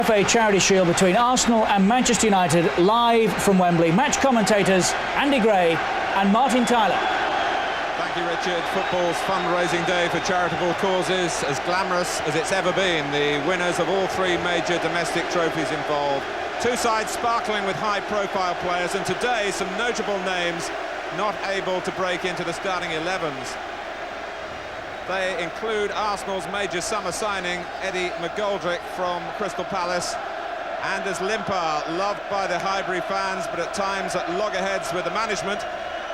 FA Charity Shield between Arsenal and Manchester United, live from Wembley. Match commentators Andy Gray and Martin Tyler. Thank you, Richard. Football's fundraising day for charitable causes, as glamorous as it's ever been. The winners of all three major domestic trophies involved. Two sides sparkling with high-profile players, and today some notable names not able to break into the starting 11s. They include Arsenal's major summer signing, Eddie McGoldrick from Crystal Palace. Anders Limpar, loved by the Highbury fans, but at times at loggerheads with the management,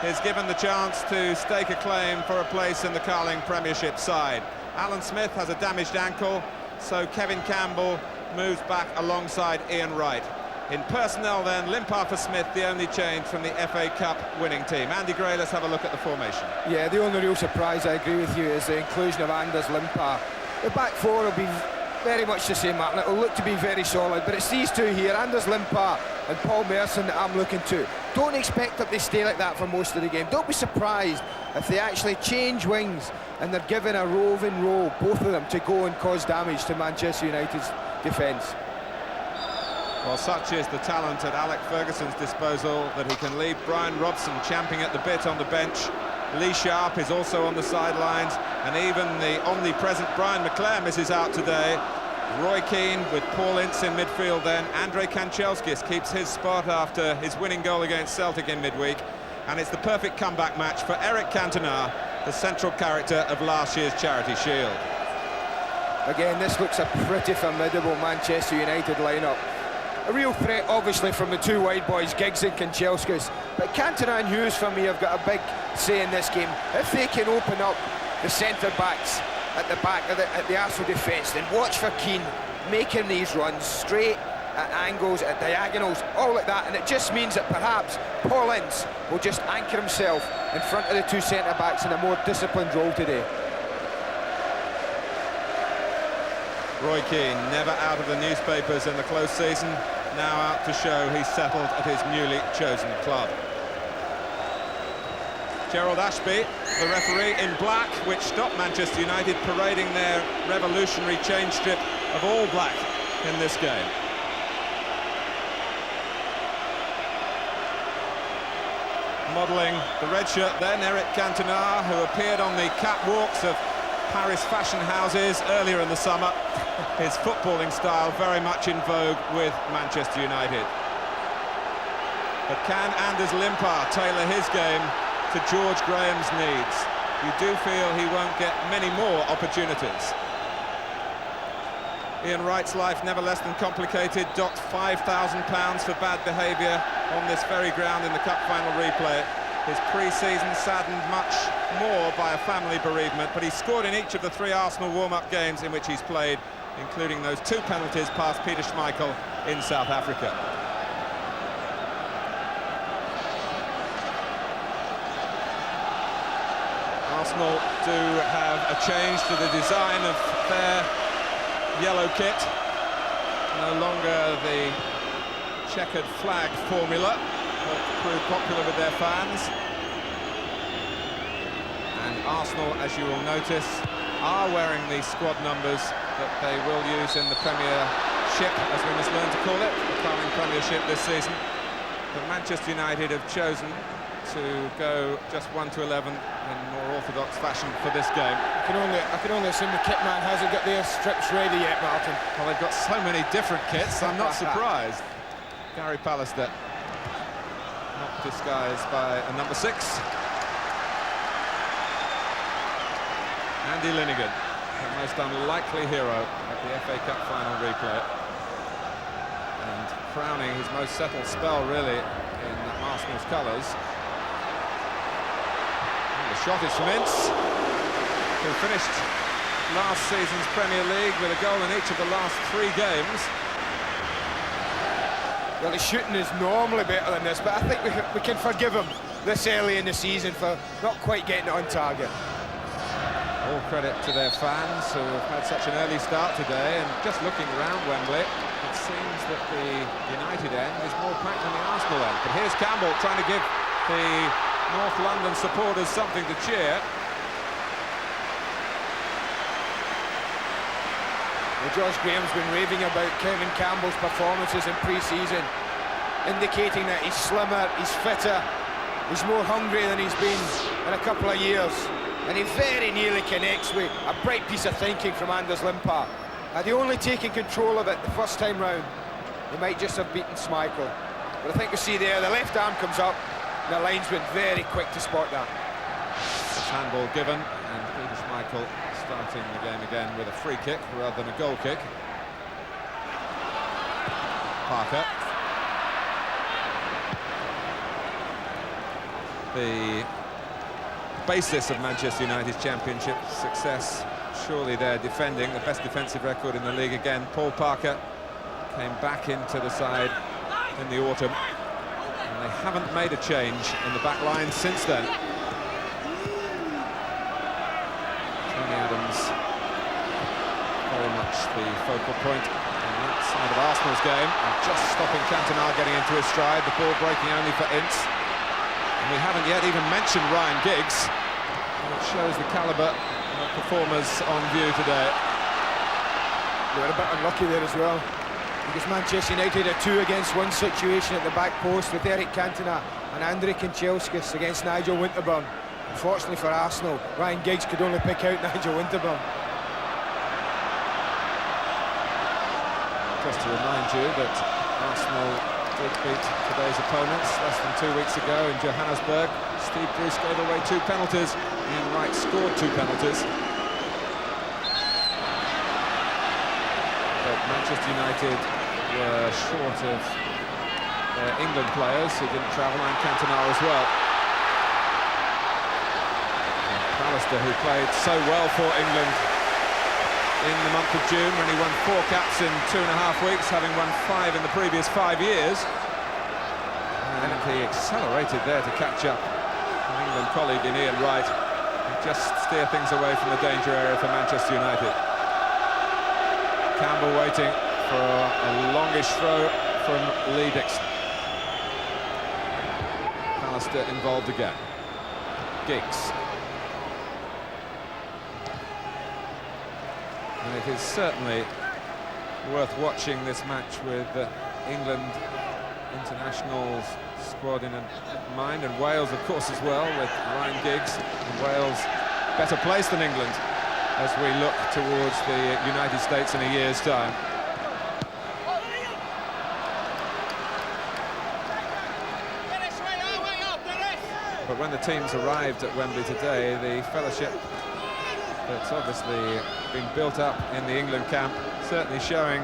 is given the chance to stake a claim for a place in the Carling Premiership side. Alan Smith has a damaged ankle, so Kevin Campbell moves back alongside Ian Wright. In personnel then, Limpar for Smith, the only change from the FA Cup winning team. Andy Gray, let's have a look at the formation. Yeah, the only real surprise, I agree with you, is the inclusion of Anders Limpar. The back four will be very much the same, Martin. It will look to be very solid, but it's these two here, Anders Limpar and Paul Merson, that I'm looking to. Don't expect them to stay like that for most of the game. Don't be surprised if they actually change wings and they're given a roving role, both of them, to go and cause damage to Manchester United's defence. Well, such is the talent at Alec Ferguson's disposal that he can leave Brian Robson champing at the bit on the bench. Lee Sharp is also on the sidelines, and even the omnipresent Brian McClare misses out today. Roy Keane with Paul Ince in midfield then. Andrei Kanchelskis keeps his spot after his winning goal against Celtic in midweek. And it's the perfect comeback match for Eric Cantona, the central character of last year's Charity Shield. Again, this looks a pretty formidable Manchester United lineup. A real threat, obviously, from the two wide boys, Giggs and Kanchelskis. But Cantona and Hughes, for me, have got a big say in this game. If they can open up the centre-backs at the back of the Arsenal defence, then watch for Keane making these runs straight at angles, at diagonals, all like that. And it just means that perhaps Paul Ince will just anchor himself in front of the two centre-backs in a more disciplined role today. Roy Keane, never out of the newspapers in the close season, now out to show he's settled at his newly chosen club. Gerald Ashby, the referee, in black, which stopped Manchester United parading their revolutionary change strip of all black in this game. Modelling the red shirt then, Eric Cantona, who appeared on the catwalks of Paris fashion houses earlier in the summer. His footballing style very much in vogue with Manchester United. But can Anders Limpar tailor his game to George Graham's needs? You do feel he won't get many more opportunities. Ian Wright's life never less than complicated, docked £5,000 for bad behaviour on this very ground in the cup final replay. His pre-season saddened much more by a family bereavement, but he scored in each of the three Arsenal warm-up games in which he's played, including those two penalties past Peter Schmeichel in South Africa. Arsenal do have a change to the design of their yellow kit. No longer the checkered flag formula that proved popular with their fans. And Arsenal, as you will notice, are wearing the squad numbers that they will use in the Premiership, as we must learn to call it, the Carling Premiership this season. But Manchester United have chosen to go just 1 to 11 in more orthodox fashion for this game. I can only assume the kit man hasn't got their strips ready yet, Martin. Well, they've got so many different kits, I'm not surprised. Gary Pallister, not disguised by a number 6. Andy Linnigan, the most unlikely hero of the FA Cup final replay. And crowning his most settled spell, really, in Arsenal's colours. The shot is from Ince, who finished last season's Premier League with a goal in each of the last 3 games. Well, his shooting is normally better than this, but I think we can forgive him this early in the season for not quite getting it on target. All credit to their fans who have had such an early start today, and just looking around Wembley, it seems that the United end is more packed than the Arsenal end. But here's Campbell trying to give the North London supporters something to cheer. Well, George Graham's been raving about Kevin Campbell's performances in pre-season, indicating that he's slimmer, he's fitter, he's more hungry than he's been in a couple of years. And he very nearly connects with a bright piece of thinking from Anders Limpar. Had he only taken control of it the first time round, he might just have beaten Schmeichel. But I think we see there, the left arm comes up, and the linesman very quick to spot that. Handball given, and Peter Schmeichel starting the game again with a free kick rather than a goal kick. Parker. The basis of Manchester United's championship success, surely they're defending, the best defensive record in the league again. Paul Parker came back into the side in the autumn, and they haven't made a change in the back line since then. Tony Adams very much the focal point on that side of Arsenal's game, and just stopping Cantona getting into his stride, the ball breaking only for Ince. And we haven't yet even mentioned Ryan Giggs, which shows the calibre of performers on view today. They were a bit unlucky there as well, because Manchester United had 2-against-1 situation at the back post with Eric Cantona and Andrei Kanchelskis against Nigel Winterburn. Unfortunately for Arsenal, Ryan Giggs could only pick out Nigel Winterburn. Just to remind you that Arsenal did beat today's opponents less than 2 weeks ago in Johannesburg. Steve Bruce gave away 2 penalties, Ian Wright scored 2 penalties. But Manchester United were short of their England players who didn't travel, and Cantona as well. And Pallister, who played so well for England in the month of June when he won 4 caps in 2.5 weeks, having won 5 in the previous 5 years. And he accelerated there to catch up an England colleague in Ian Wright, and just steer things away from the danger area for Manchester United. Campbell waiting for a longish throw from Lee Dixon. Pallister involved again. Giggs. And it is certainly worth watching this match with England internationals squad in mind, and Wales of course as well, with Ryan Giggs, and Wales better placed than England as we look towards the United States in a year's time. But when the teams arrived at Wembley today, the fellowship that's obviously been built up in the England camp, certainly showing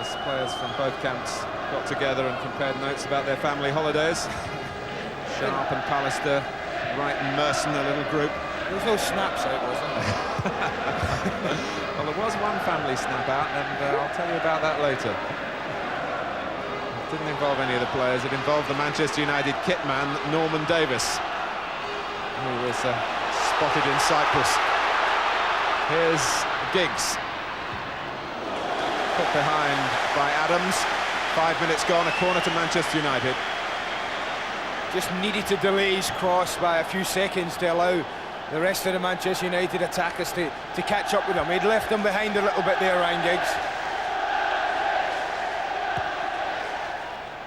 as players from both camps got together and compared notes about their family holidays. Sharp and Pallister, Wright and Merson, a little group. There was no snaps out, was there? Well, there was one family snap out, and I'll tell you about that later. It didn't involve any of the players, it involved the Manchester United kit man, Norman Davis, who was spotted in Cyprus. Here's Giggs. Put behind by Adams. 5 minutes gone, a corner to Manchester United. Just needed to delay his cross by a few seconds to allow the rest of the Manchester United attackers to catch up with him. He'd left them behind a little bit there, Ryan Giggs.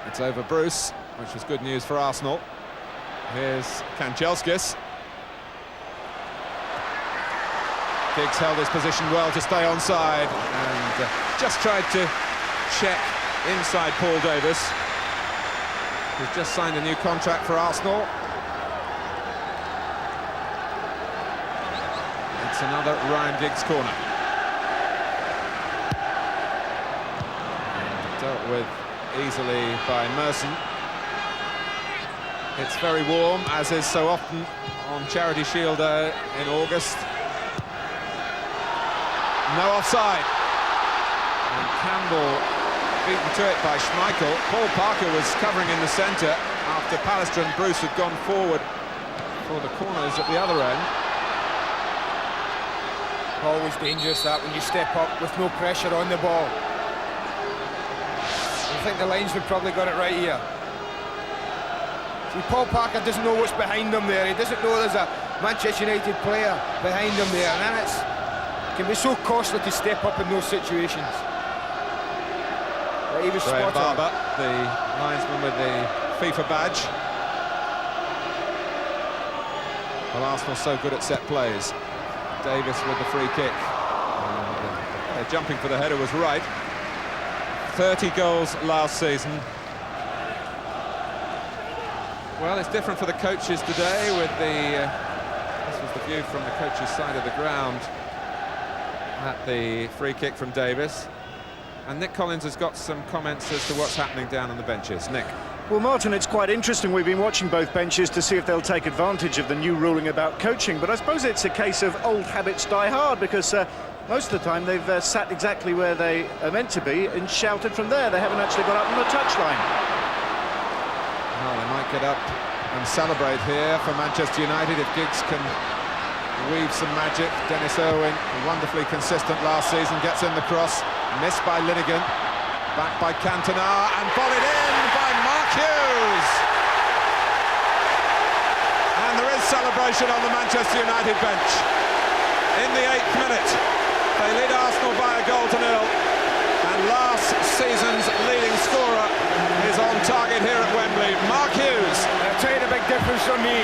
It's over Bruce, which was good news for Arsenal. Here's Kanchelskis. Giggs held his position well to stay onside, and just tried to check inside Paul Davis, who's just signed a new contract for Arsenal. It's another Ryan Giggs corner. Dealt with easily by Merson. It's very warm, as is so often on Charity Shield Day in August. No offside. And Campbell beaten to it by Schmeichel. Paul Parker was covering in the centre after Pallister and Bruce had gone forward for the corners at the other end. Always dangerous that when you step up with no pressure on the ball. I think the linesman probably got it right here. See, Paul Parker doesn't know what's behind him there. He doesn't know there's a Manchester United player behind him there, and then it's can be so costly to step up in those situations. But he was Graham spot on. Barber, the linesman with the FIFA badge. Well, Arsenal so good at set plays. Davis with the free kick. They're jumping for the header was Wright. 30 goals last season. Well, it's different for the coaches today with the... this was the view from the coach's side of the ground at the free kick from Davis. And Nick Collins has got some comments as to what's happening down on the benches. Nick. Well, Martin, it's quite interesting. We've been watching both benches to see if they'll take advantage of the new ruling about coaching, but I suppose it's a case of old habits die hard, because most of the time they've sat exactly where they are meant to be and shouted from there. They haven't actually got up on the touchline. Well, they might get up and celebrate here for Manchester United if Giggs can weave some magic. Dennis Irwin, wonderfully consistent last season, gets in the cross, missed by Linnigan, back by Cantona, and volleyed in by Mark Hughes. And there is celebration on the Manchester United bench. In the 8th minute, they lead Arsenal by a goal to nil, and last season's leading scorer is on target here at Wembley, Mark Hughes. I'll tell you the big difference for me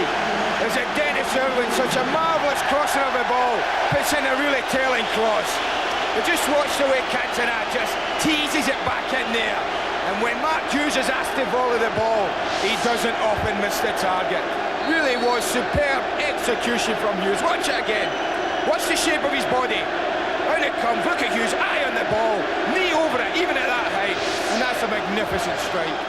is that Dennis Irwin, such a marvellous crosser of the ball, puts in a really telling cross. But just watch the way Cantona just teases it back in there. And when Mark Hughes is asked to volley the ball, he doesn't often miss the target. Really was superb execution from Hughes. Watch it again. Watch the shape of his body. Out it comes. Look at Hughes, eye on the ball, knee over it, even at that height. And that's a magnificent strike.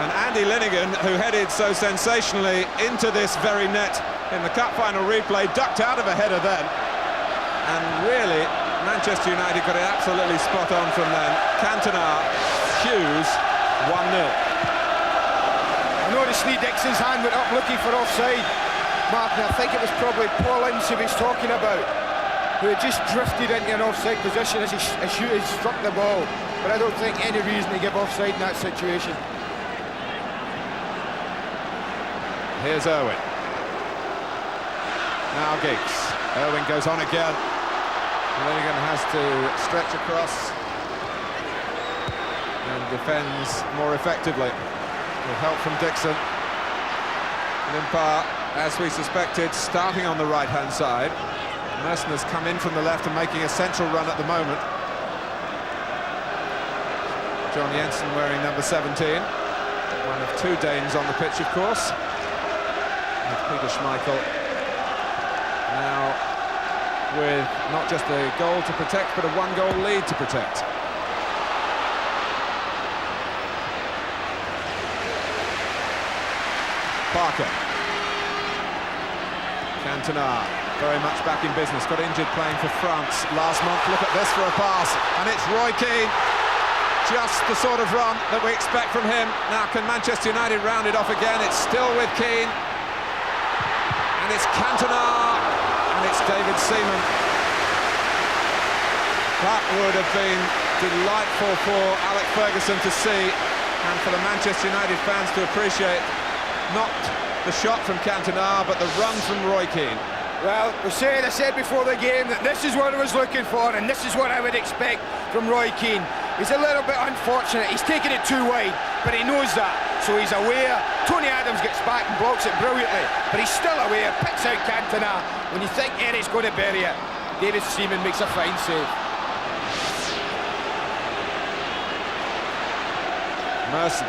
And Andy Linnigan, who headed so sensationally into this very net in the cup final replay, ducked out of a header then. And really, Manchester United got it absolutely spot on from then. Cantona, Hughes, 1-0. I noticed Lee Dixon's hand went up looking for offside. Martin, I think it was probably Paul Ince he was talking about, who had just drifted into an offside position as Hughes struck the ball. But I don't think any reason to give offside in that situation. Here's Irwin. Now Giggs. Irwin goes on again. Linnigan has to stretch across and defends more effectively with help from Dixon. Limpar, as we suspected, starting on the right-hand side. Merson has come in from the left and making a central run at the moment. John Jensen wearing number 17. One of two Danes on the pitch, of course. With Peter Schmeichel now with not just a goal to protect, but a one-goal lead to protect. Parker. Cantona, very much back in business, got injured playing for France last month. Look at this for a pass, and it's Roy Keane. Just the sort of run that we expect from him. Now, can Manchester United round it off again? It's still with Keane. And it's Cantona, and it's David Seaman. That would have been delightful for Alex Ferguson to see, and for the Manchester United fans to appreciate. Not the shot from Cantona, but the run from Roy Keane. Well, I said before the game that this is what I was looking for, and this is what I would expect from Roy Keane. He's a little bit unfortunate. He's taken it too wide, but he knows that, so he's aware. Tony Adams gets back and blocks it brilliantly, but he's still aware, picks out Cantona. When you think Eric's going to bury it, David Seaman makes a fine save. Merson.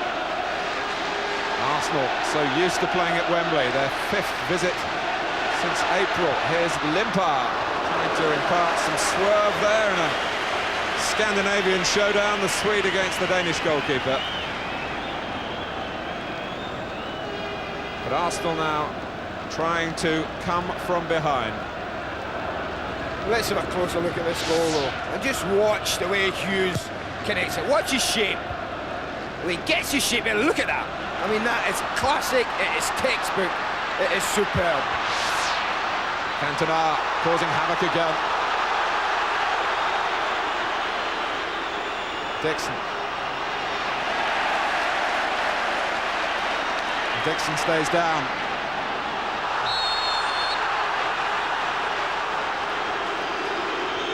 Arsenal so used to playing at Wembley, their 5th visit since April. Here's Limpar trying to impart some swerve there in a Scandinavian showdown, the Swede against the Danish goalkeeper. But Arsenal now trying to come from behind. Let's have a closer look at this goal though, and just watch the way Hughes connects it. Watch his shape. Well, he gets his shape, and look at that. I mean, that is classic, it is textbook, it is superb. Cantona causing havoc again. Dixon. Dixon stays down.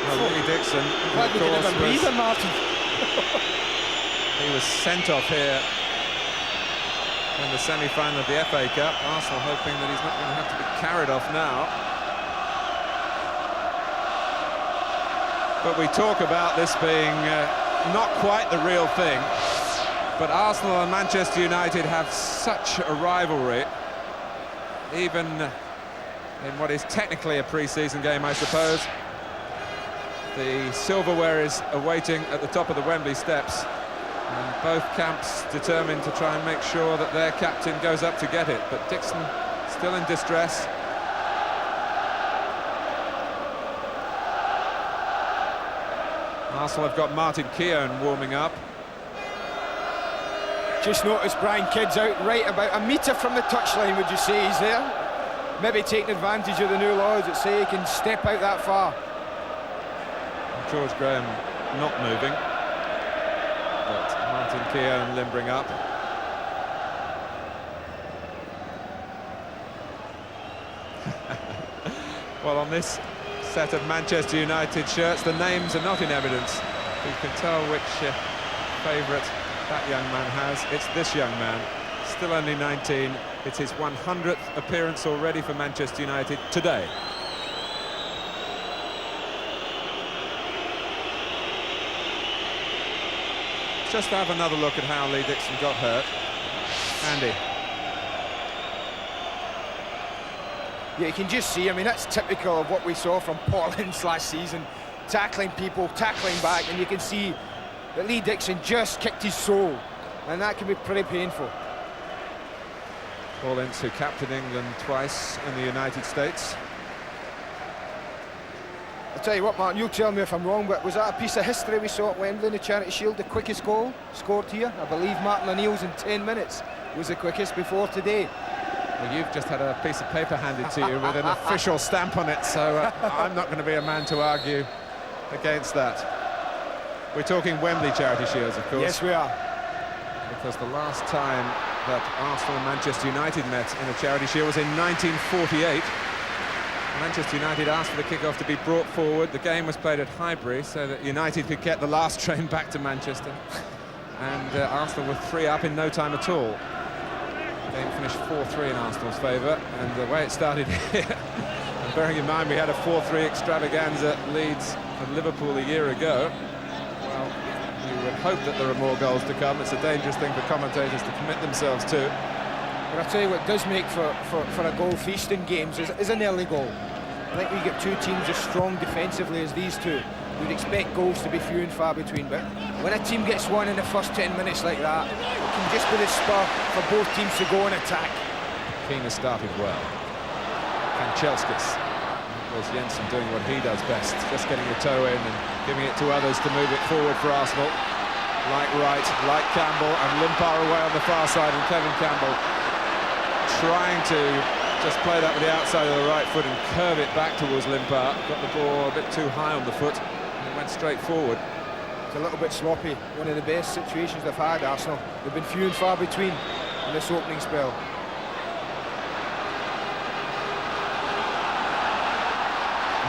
Well, Lee Dixon, Glad we could have a breather, Martin. he was sent off here in the semi-final of the FA Cup. Arsenal hoping that he's not going to have to be carried off now. But we talk about this being not quite the real thing. But Arsenal and Manchester United have such a rivalry, even in what is technically a pre-season game, I suppose. The silverware is awaiting at the top of the Wembley steps, and both camps determined to try and make sure that their captain goes up to get it. But Dixon still in distress. Arsenal have got Martin Keown warming up. Just noticed Brian Kidd's out right about a metre from the touchline, would you say he's there? Maybe taking advantage of the new laws that say he can step out that far. George Graham not moving, but Martin Keown limbering up. Well, on this set of Manchester United shirts, the names are not in evidence. You can tell which favourite that young man has. It's this young man, still only 19. It's his 100th appearance already for Manchester United today. Just have another look at how Lee Dixon got hurt. Andy. Yeah, you can just see, I mean, that's typical of what we saw from Paul Ince last season. Tackling people, tackling back, and you can see that Lee Dixon just kicked his soul, and that can be pretty painful. Paul Ince, who captained England twice in the United States. I'll tell you what, Martin, you'll tell me if I'm wrong, but was that a piece of history we saw at Wembley in the Charity Shield? The quickest goal scored here? I believe Martin O'Neill's in 10 minutes was the quickest before today. Well, you've just had a piece of paper handed to you with an official stamp on it, so I'm not going to be a man to argue against that. We're talking Wembley Charity Shields, of course. Yes, we are. Because the last time that Arsenal and Manchester United met in a Charity Shield was in 1948. Manchester United asked for the kickoff to be brought forward. The game was played at Highbury so that United could get the last train back to Manchester. And Arsenal were 3 up in no time at all. The game finished 4-3 in Arsenal's favour, and the way it started here, and bearing in mind we had a 4-3 extravaganza at Leeds and Liverpool a year ago, well, you would hope that there are more goals to come. It's a dangerous thing for commentators to commit themselves to. But I'll tell you what does make for a goal feast in games is an early goal. I think we get two teams as strong defensively as these two, you'd expect goals to be few and far between, but when a team gets one in the first 10 minutes like that, it can just be the spur for both teams to go and attack. Keane has started well. Kanchelskis. There's Jensen doing what he does best, just getting a toe in and giving it to others to move it forward for Arsenal. Like Wright, like Campbell, and Limpar away on the far side, and Kevin Campbell trying to just play that with the outside of the right foot and curve it back towards Limpar. Got the ball a bit too high on the foot, and it went straight forward. It's a little bit sloppy. One of the best situations they've had, Arsenal. They've been few and far between in this opening spell.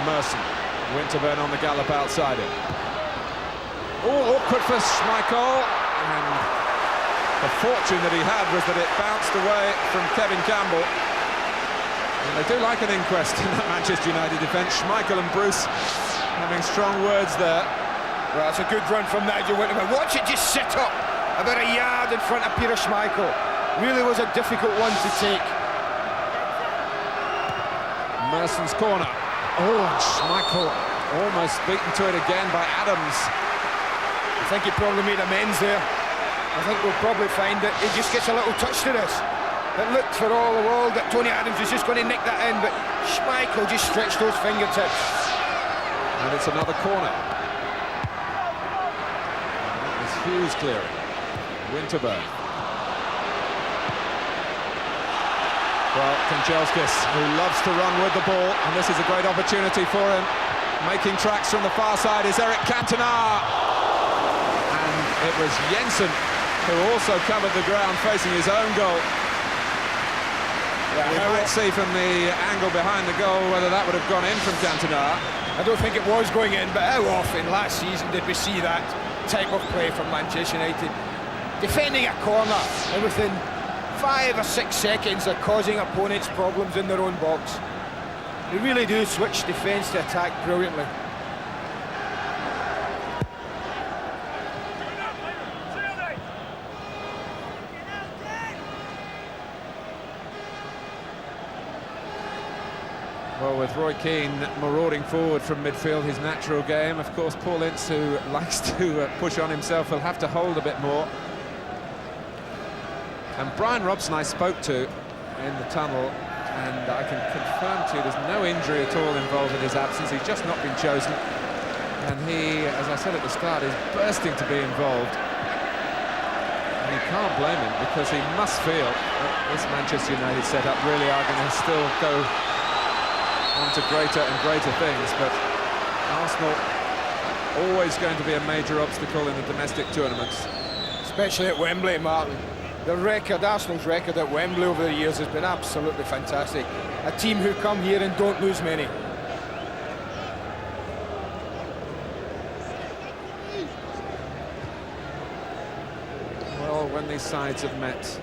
Merson, Winterburn on the gallop outside him. Oh, awkward for Schmeichel, and the fortune that he had was that it bounced away from Kevin Campbell. And they do like an inquest in that Manchester United defence. Schmeichel and Bruce having strong words there. Well, that's a good run from Nigel Winterburn. Watch it just sit up about a yard in front of Peter Schmeichel. Really was a difficult one to take. Merson's corner. Oh, and Schmeichel almost beaten to it again by Adams. I think he probably made amends there. I think we'll probably find that he just gets a little touch to this. It looked for all the world that Tony Adams was just going to nick that in, but Schmeichel just stretched those fingertips. And it's another corner. It's Hughes clearing. Winterburn. Well, Kanchelskis, who loves to run with the ball, and this is a great opportunity for him. Making tracks from the far side is Eric Cantona. And it was Jensen who also covered the ground facing his own goal. We might see from the angle behind the goal whether that would have gone in from Cantona. I don't think it was going in, but how often last season did we see that type of play from Manchester United? Defending a corner, and within 5 or 6 seconds they're causing opponents problems in their own box. They really do switch defence to attack brilliantly. Well, with Roy Keane marauding forward from midfield, his natural game, of course, Paul Ince, who likes to push on himself, will have to hold a bit more. And Brian Robson I spoke to in the tunnel, and I can confirm to you there's no injury at all involved in his absence. He's just not been chosen, and he, as I said at the start, is bursting to be involved. And you can't blame him, because he must feel that this Manchester United setup really are going to still go on to greater and greater things, but Arsenal always going to be a major obstacle in the domestic tournaments. Especially at Wembley, Martin. The record, Arsenal's record at Wembley over the years has been absolutely fantastic. A team who come here and don't lose many. Well, when these sides have met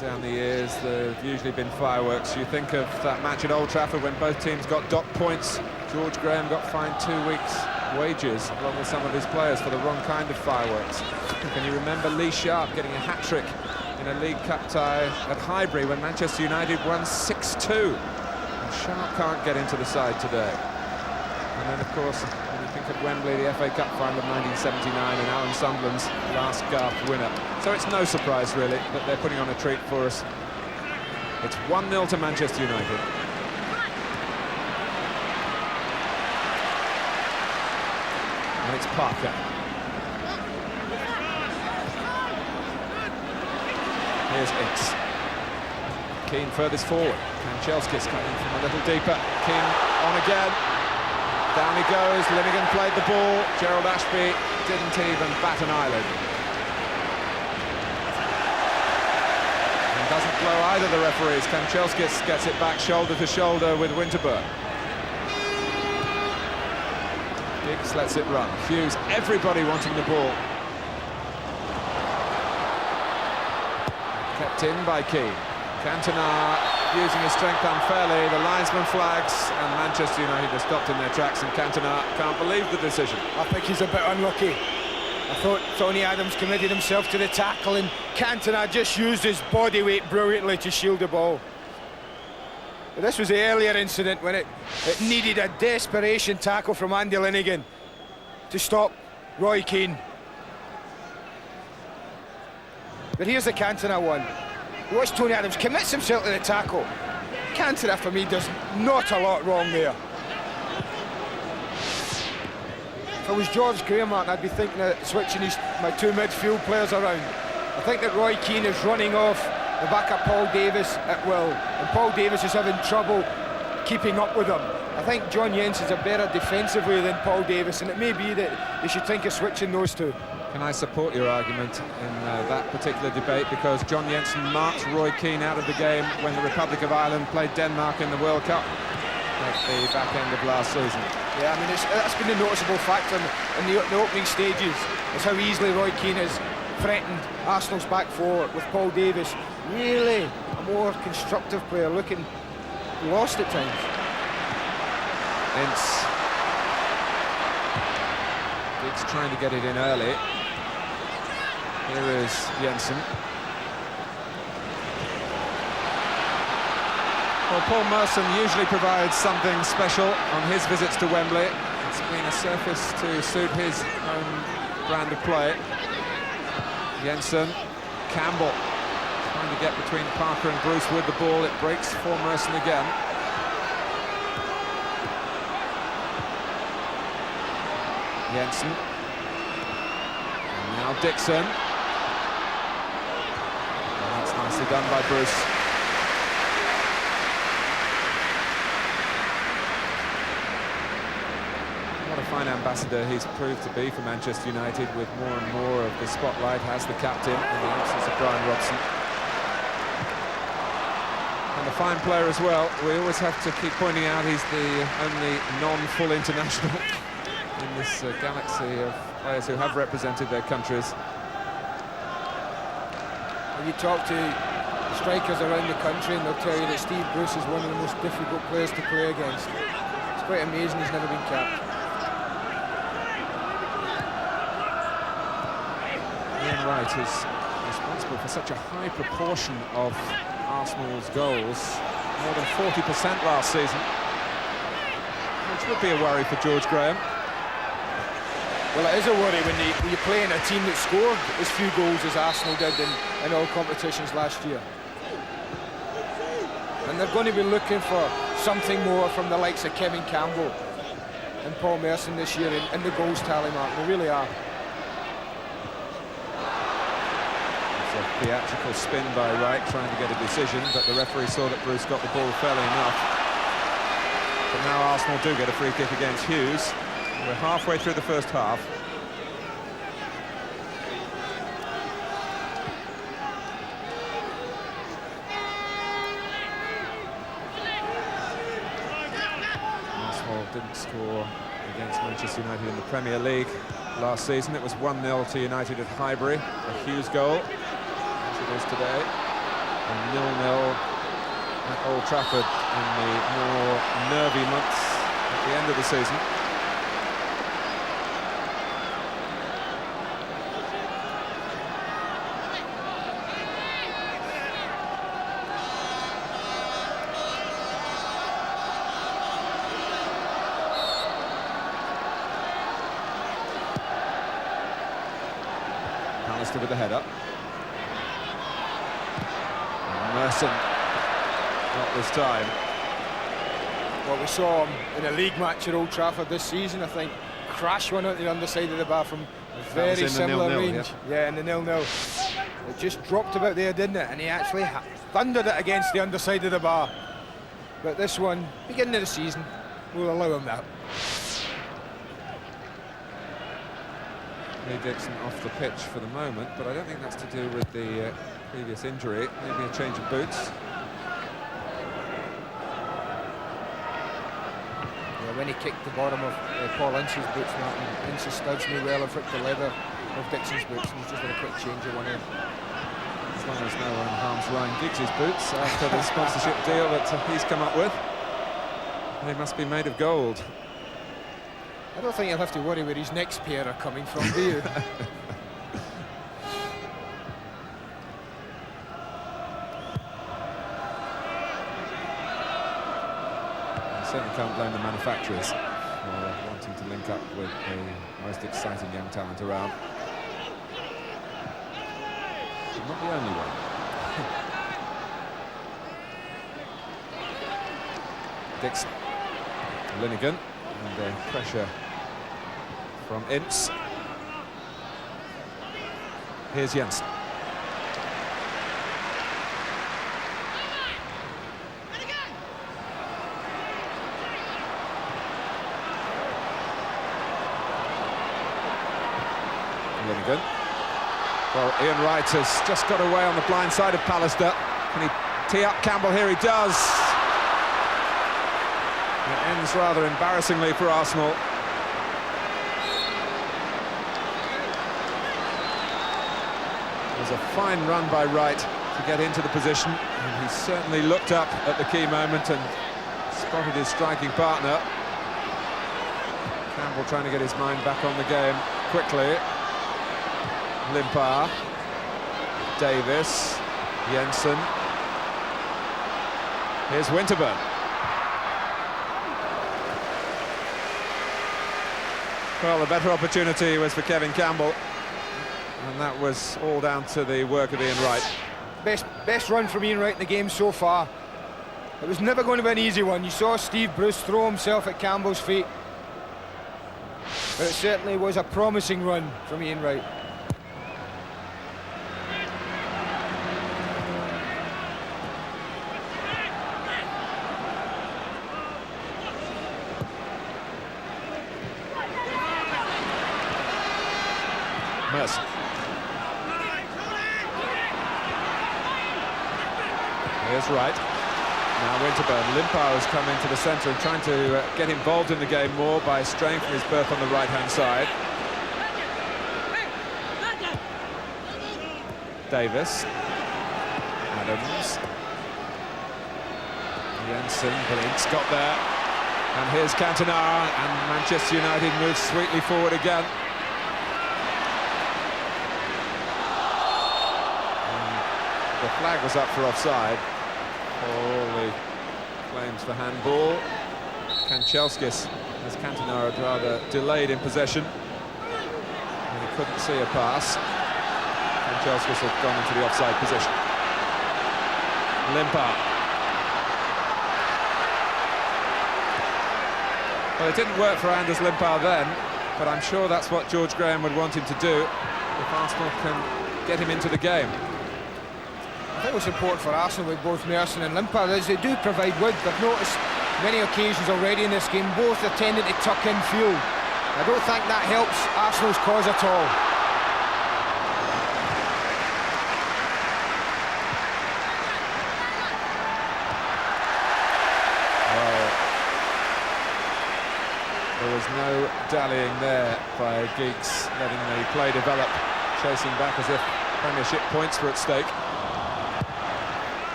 down the years, there have usually been fireworks. You think of that match at Old Trafford when both teams got dot points. George Graham got fined 2 weeks' wages, along with some of his players, for the wrong kind of fireworks. Can you remember Lee Sharp getting a hat-trick in a League Cup tie at Highbury when Manchester United won 6-2? And Sharp can't get into the side today. And then, of course, when you think of Wembley, the FA Cup final of 1979 and Alan Sunderland's last Garth winner. So it's no surprise, really, that they're putting on a treat for us. It's 1-0 to Manchester United. And it's Parker. Here's Ince. Keane furthest forward. Kanchelskis coming from a little deeper. Keane on again. Down he goes. Linnigan played the ball. Gerald Ashby didn't even bat an eyelid. And doesn't blow either the referees. Kanchelskis gets it back shoulder to shoulder with Winterburn. Giggs lets it run. Hughes, everybody wanting the ball. Kept in by Keane. Cantona using his strength unfairly. The linesman flags, and Manchester United are stopped in their tracks, and Cantona can't believe the decision. I think he's a bit unlucky. I thought Tony Adams committed himself to the tackle, and Cantona just used his body weight brilliantly to shield the ball. But this was the earlier incident when it needed a desperation tackle from Andy Linnigan to stop Roy Keane. But here's the Cantona one. You watch Tony Adams commits himself to the tackle. Cantona, for me, does not a lot wrong there. If it was George Graham, Martin, I'd be thinking of switching my 2 midfield players around. I think that Roy Keane is running off the back of Paul Davis at will, and Paul Davis is having trouble keeping up with him. I think John Jensen's a better defensively than Paul Davis, and it may be that they should think of switching those two. Can I support your argument in that particular debate, because John Jensen marked Roy Keane out of the game when the Republic of Ireland played Denmark in the World Cup at the back end of last season. Yeah, I mean, that's been a noticeable factor in the opening stages, is how easily Roy Keane has threatened Arsenal's back four, with Paul Davis really a more constructive player, looking lost at times. Ince. Giggs trying to get it in early. Here is Jensen. Well, Paul Merson usually provides something special on his visits to Wembley. It's been a surface to suit his own brand of play. Jensen, Campbell trying to get between Parker and Bruce with the ball. It breaks for Merson again. Jensen. And now Dixon. And that's nicely done by Bruce. What a fine ambassador he's proved to be for Manchester United, with more and more of the spotlight as the captain in the absence of Brian Robson. And And a fine player as well. We always have to keep pointing out he's the only non-full international in this galaxy of players who have represented their countries. When you talk to strikers around the country, and they'll tell you that Steve Bruce is one of the most difficult players to play against. It's quite amazing he's never been capped. Ian Wright is responsible for such a high proportion of Arsenal's goals, more than 40% last season, which would be a worry for George Graham. Well, it is a worry when you're playing a team that scored as few goals as Arsenal did in all competitions last year. And they're going to be looking for something more from the likes of Kevin Campbell and Paul Merson this year in the goals tally mark. They really are. It's a theatrical spin by Wright, trying to get a decision, but the referee saw that Bruce got the ball fairly enough. But now Arsenal do get a free kick against Hughes. We're halfway through the first half. Arsenal didn't score against Manchester United in the Premier League last season. It was 1-0 to United at Highbury, a Hughes goal, as it is today, and 0-0 at Old Trafford in the more nervy months at the end of the season. With the header. Merson, not this time. Well, we saw him in a league match at Old Trafford this season, I think. Crash one out the underside of the bar from a very similar range. Yeah, in the 0-0. It just dropped about there, didn't it? And he actually thundered it against the underside of the bar. But this one, beginning of the season, we'll allow him that. Lee Dixon off the pitch for the moment, but I don't think that's to do with the previous injury. Maybe a change of boots. Yeah, when he kicked the bottom of Paul Ince's boots, Martin, Ince studs me well and fricked the leather of Dixon's boots, and he's just had a quick change of one end. As long as no one in harm's line Giggs' boots after the sponsorship deal that he's come up with. They must be made of gold. I don't think you'll have to worry where his next pair are coming from, do you? Certainly can't blame the manufacturers for wanting to link up with the most exciting young talent around. But not the only one. Dixon, Linnigan, and pressure from Ince. Here's Jensen. Linnigan. Well, Ian Wright has just got away on the blind side of Pallister. Can he tee up Campbell? Here he does. It ends rather embarrassingly for Arsenal. It was a fine run by Wright to get into the position, and he certainly looked up at the key moment and spotted his striking partner. Campbell trying to get his mind back on the game quickly. Limpar, Davis, Jensen. Here's Winterburn. Well, the better opportunity was for Kevin Campbell, and that was all down to the work of Ian Wright. Best run from Ian Wright in the game so far. It was never going to be an easy one. You saw Steve Bruce throw himself at Campbell's feet, but it certainly was a promising run from Ian Wright. Merson. Here's Wright. Now Winterburn. Limpar has come into the centre and trying to get involved in the game more by straying from his berth on the right-hand side. Davis. Adams. Jensen, Blink's got there. And here's Cantona, and Manchester United moves sweetly forward again. And the flag was up for offside. All the claims for handball. Kanchelskis, as Cantona had rather delayed in possession. And he couldn't see a pass. Kanchelskis had gone into the offside position. Limpar. Well, it didn't work for Anders Limpar then, but I'm sure that's what George Graham would want him to do if Arsenal can get him into the game. I think what's important for Arsenal with both Merson and Limpar is they do provide width. I've noticed many occasions already in this game, both are tending to tuck in field. I don't think that helps Arsenal's cause at all. There was no dallying there by Giggs, letting the play develop, chasing back as if Premiership points were at stake.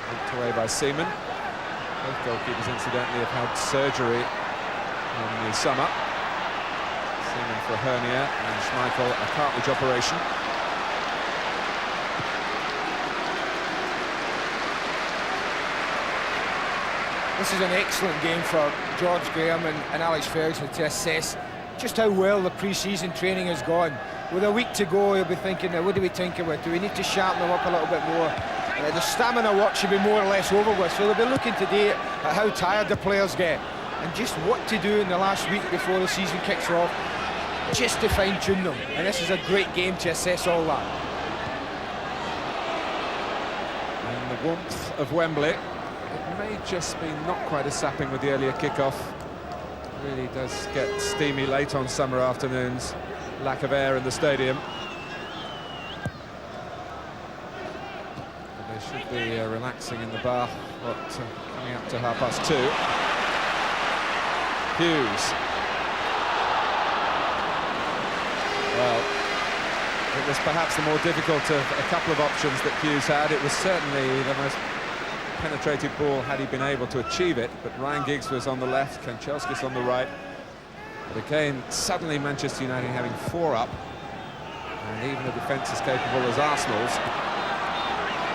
Knocked away by Seaman. Both goalkeepers, incidentally, have had surgery in the summer. Seaman for a hernia and Schmeichel a cartilage operation. This is an excellent game for George Graham and Alex Ferguson to assess just how well the pre-season training has gone. With a week to go, he'll be thinking, what do we tinker with? Do we need to sharpen them up a little bit more? The stamina work should be more or less over with, so they'll be looking today at how tired the players get and just what to do in the last week before the season kicks off, just to fine-tune them. And this is a great game to assess all that. And the warmth of Wembley. It may just be not quite as sapping with the earlier kickoff. It really does get steamy late on summer afternoons. Lack of air in the stadium. But they should be relaxing in the bath, coming up to 2:30. Hughes. Well, it was perhaps the more difficult of a couple of options that Hughes had. It was certainly the most penetrated ball had he been able to achieve it, but Ryan Giggs was on the left, Kanchelskis on the right. But again, suddenly Manchester United having 4 up, and even a defence as capable as Arsenal's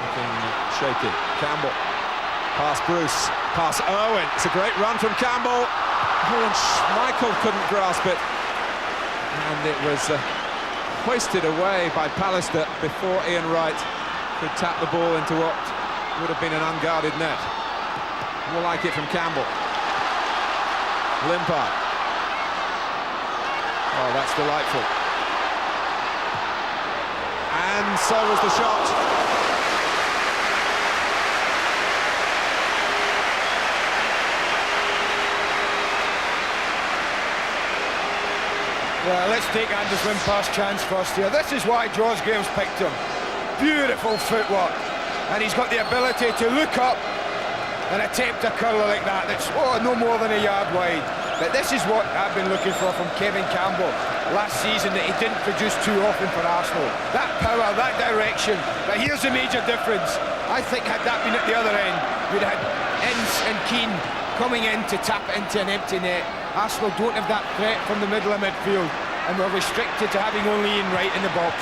looking shaky. Campbell, pass Bruce, pass Owen. It's a great run from Campbell. Oh, and Schmeichel couldn't grasp it, and it was hoisted away by Pallister before Ian Wright could tap the ball into what would have been an unguarded net. More like it from Campbell. Limpar. Oh, that's delightful. And so was the shot. Well, let's take Anders Limpar's chance first here. This is why George Graham's picked him. Beautiful footwork. And he's got the ability to look up and attempt a curler like that that's no more than a yard wide. But this is what I've been looking for from Kevin Campbell last season, that he didn't produce too often for Arsenal. That power, that direction. But here's the major difference. I think had that been at the other end, we'd have had Ince and Keane coming in to tap into an empty net. Arsenal don't have that threat from the middle of midfield, and we're restricted to having only Ian Wright in the box.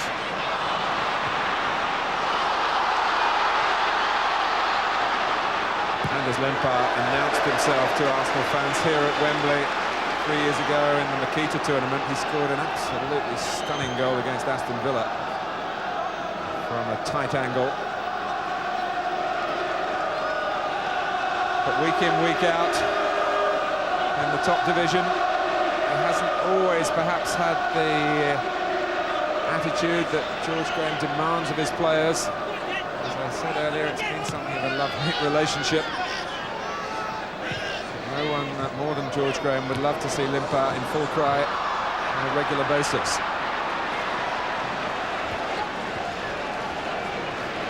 Anders Limpar announced himself to Arsenal fans here at Wembley 3 years ago in the Makita tournament. He scored an absolutely stunning goal against Aston Villa from a tight angle. But week in, week out in the top division, he hasn't always perhaps had the attitude that George Graham demands of his players. As I said earlier, it's been something of a love-hate relationship. No one more than George Graham would love to see Limpar in full cry on a regular basis.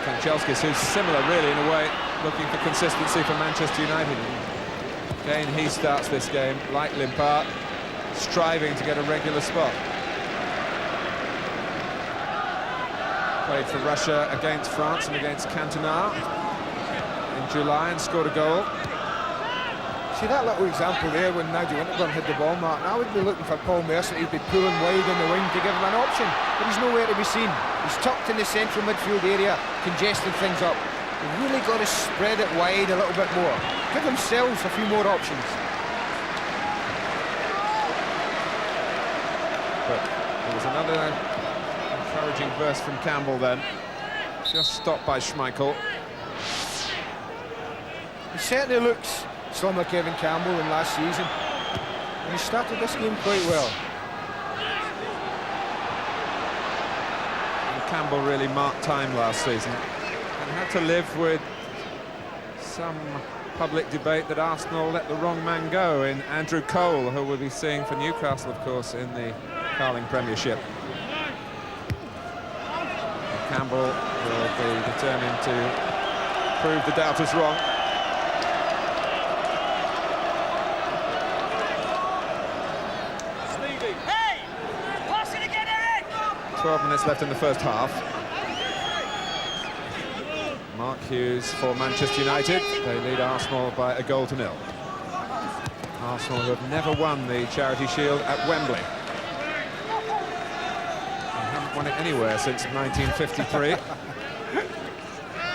Kanchelskis, who's similar really in a way looking for consistency for Manchester United. Again, he starts this game, like Limpard, striving to get a regular spot. Played for Russia against France and against Cantona in July and scored a goal. See that little example there when Nigel Winterburn hit the ball, Martin? I would be looking for Paul Merson. He'd be pulling wide on the wing to give him an option, but he's nowhere to be seen. He's tucked in the central midfield area, congesting things up. They've really got to spread it wide a little bit more. Give themselves a few more options. But there was another encouraging burst from Campbell then. Just stopped by Schmeichel. He certainly looks slimmer Kevin Campbell than last season. And he started this game quite well. And Campbell really marked time last season and had to live with some public debate that Arsenal let the wrong man go in Andrew Cole, who we'll be seeing for Newcastle, of course, in the Carling Premiership. And Campbell will be determined to prove the doubters wrong. 12 minutes left in the first half. Mark Hughes for Manchester United. They lead Arsenal by a goal to nil. Arsenal, who have never won the Charity Shield at Wembley. They haven't won it anywhere since 1953.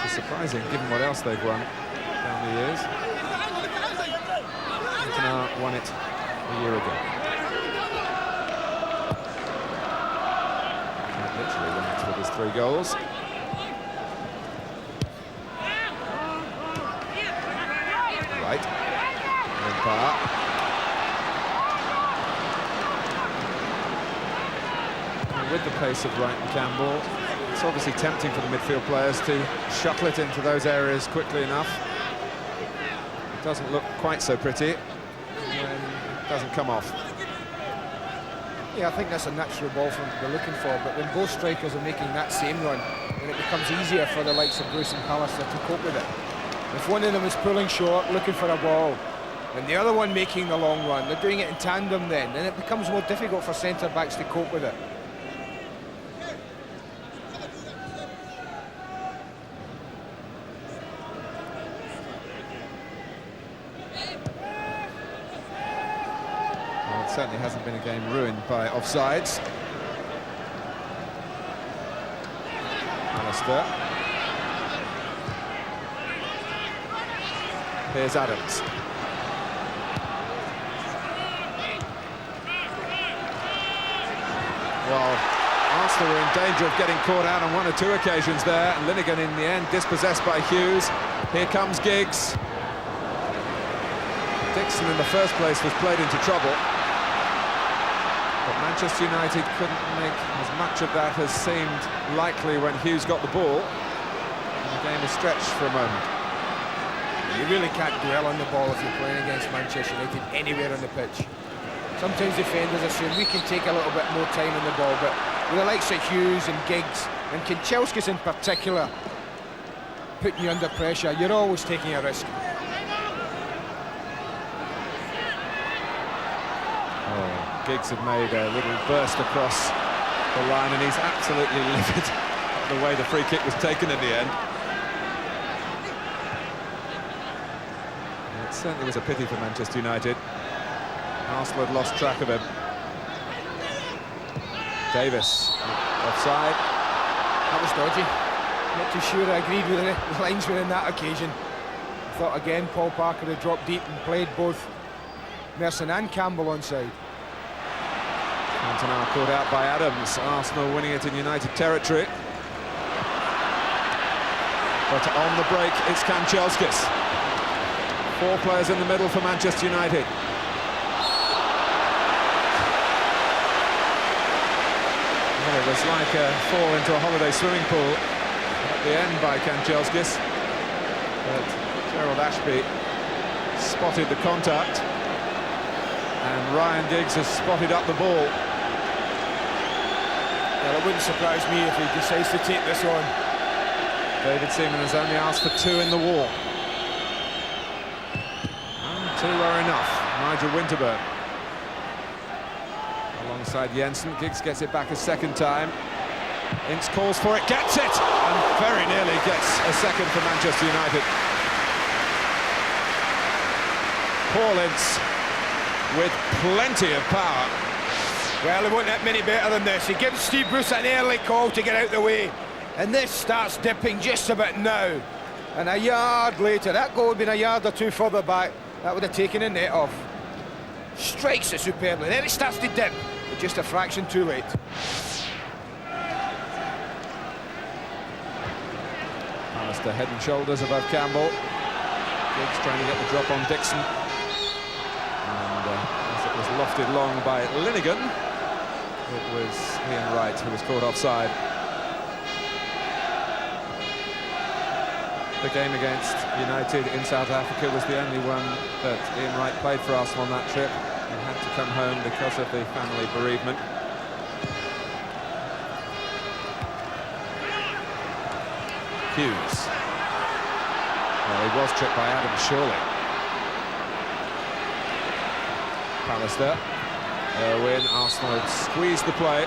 It's surprising, given what else they've won down the years. Cantona won it a year ago. Literally won it with his 3 goals. Wright. Limpard. And with the pace of Wright and Campbell, it's obviously tempting for the midfield players to shuttle it into those areas quickly enough. It doesn't look quite so pretty when it doesn't come off. Yeah, I think that's a natural ball for them to be looking for, but when both strikers are making that same run, then it becomes easier for the likes of Bruce and Pallister to cope with it. If one of them is pulling short, looking for a ball, and the other one making the long run, they're doing it in tandem then it becomes more difficult for centre-backs to cope with it. Certainly hasn't been a game ruined by offsides. Alistair. Here's Adams. Well, Arsenal were in danger of getting caught out on 1 or 2 occasions there, and Linegan in the end dispossessed by Hughes. Here comes Giggs. Dixon in the first place was played into trouble. But Manchester United couldn't make as much of that as seemed likely when Hughes got the ball. And the game was stretched for a moment. You really can't dwell on the ball if you're playing against Manchester United anywhere on the pitch. Sometimes defenders assume we can take a little bit more time on the ball, but with the likes of Hughes and Giggs, and Kanchelskis in particular, putting you under pressure, you're always taking a risk. Giggs had made a little burst across the line, and he's absolutely livid the way the free kick was taken in the end. And it certainly was a pity for Manchester United. Arsenal had lost track of him. Davis, offside. That was dodgy. Not too sure I agreed with the linesman in that occasion. I thought again Paul Parker had dropped deep and played both Merson and Campbell onside. Cantona caught out by Adams. Arsenal winning it in United territory. But on the break, it's Kanchelskis. 4 players in the middle for Manchester United. Well, it was like a fall into a holiday swimming pool at the end by Kanchelskis. But Gerald Ashby spotted the contact, and Ryan Giggs has spotted up the ball. Well, it wouldn't surprise me if he decides to take this on. David Seaman has only asked for 2 in the wall. Two are enough. Nigel Winterburn alongside Jensen. Giggs gets it back a second time. Ince calls for it, gets it, and very nearly gets a second for Manchester United. Paul Ince with plenty of power. Well, he won't get many better than this. He gives Steve Bruce an early call to get out the way, and this starts dipping just about now. And a yard later, that goal had been a yard or two further back, that would have taken the net off. Strikes it superbly, then it starts to dip, but just a fraction too late. Alistair head and shoulders above Campbell. Giggs trying to get the drop on Dixon. And as it was lofted long by Linnigan, it was Ian Wright who was caught offside. The game against United in South Africa was the only one that Ian Wright played for Arsenal on that trip. He had to come home because of the family bereavement. Hughes. Well, he was tripped by Adam Shawley. Pallister. Irwin. Arsenal had squeezed the play.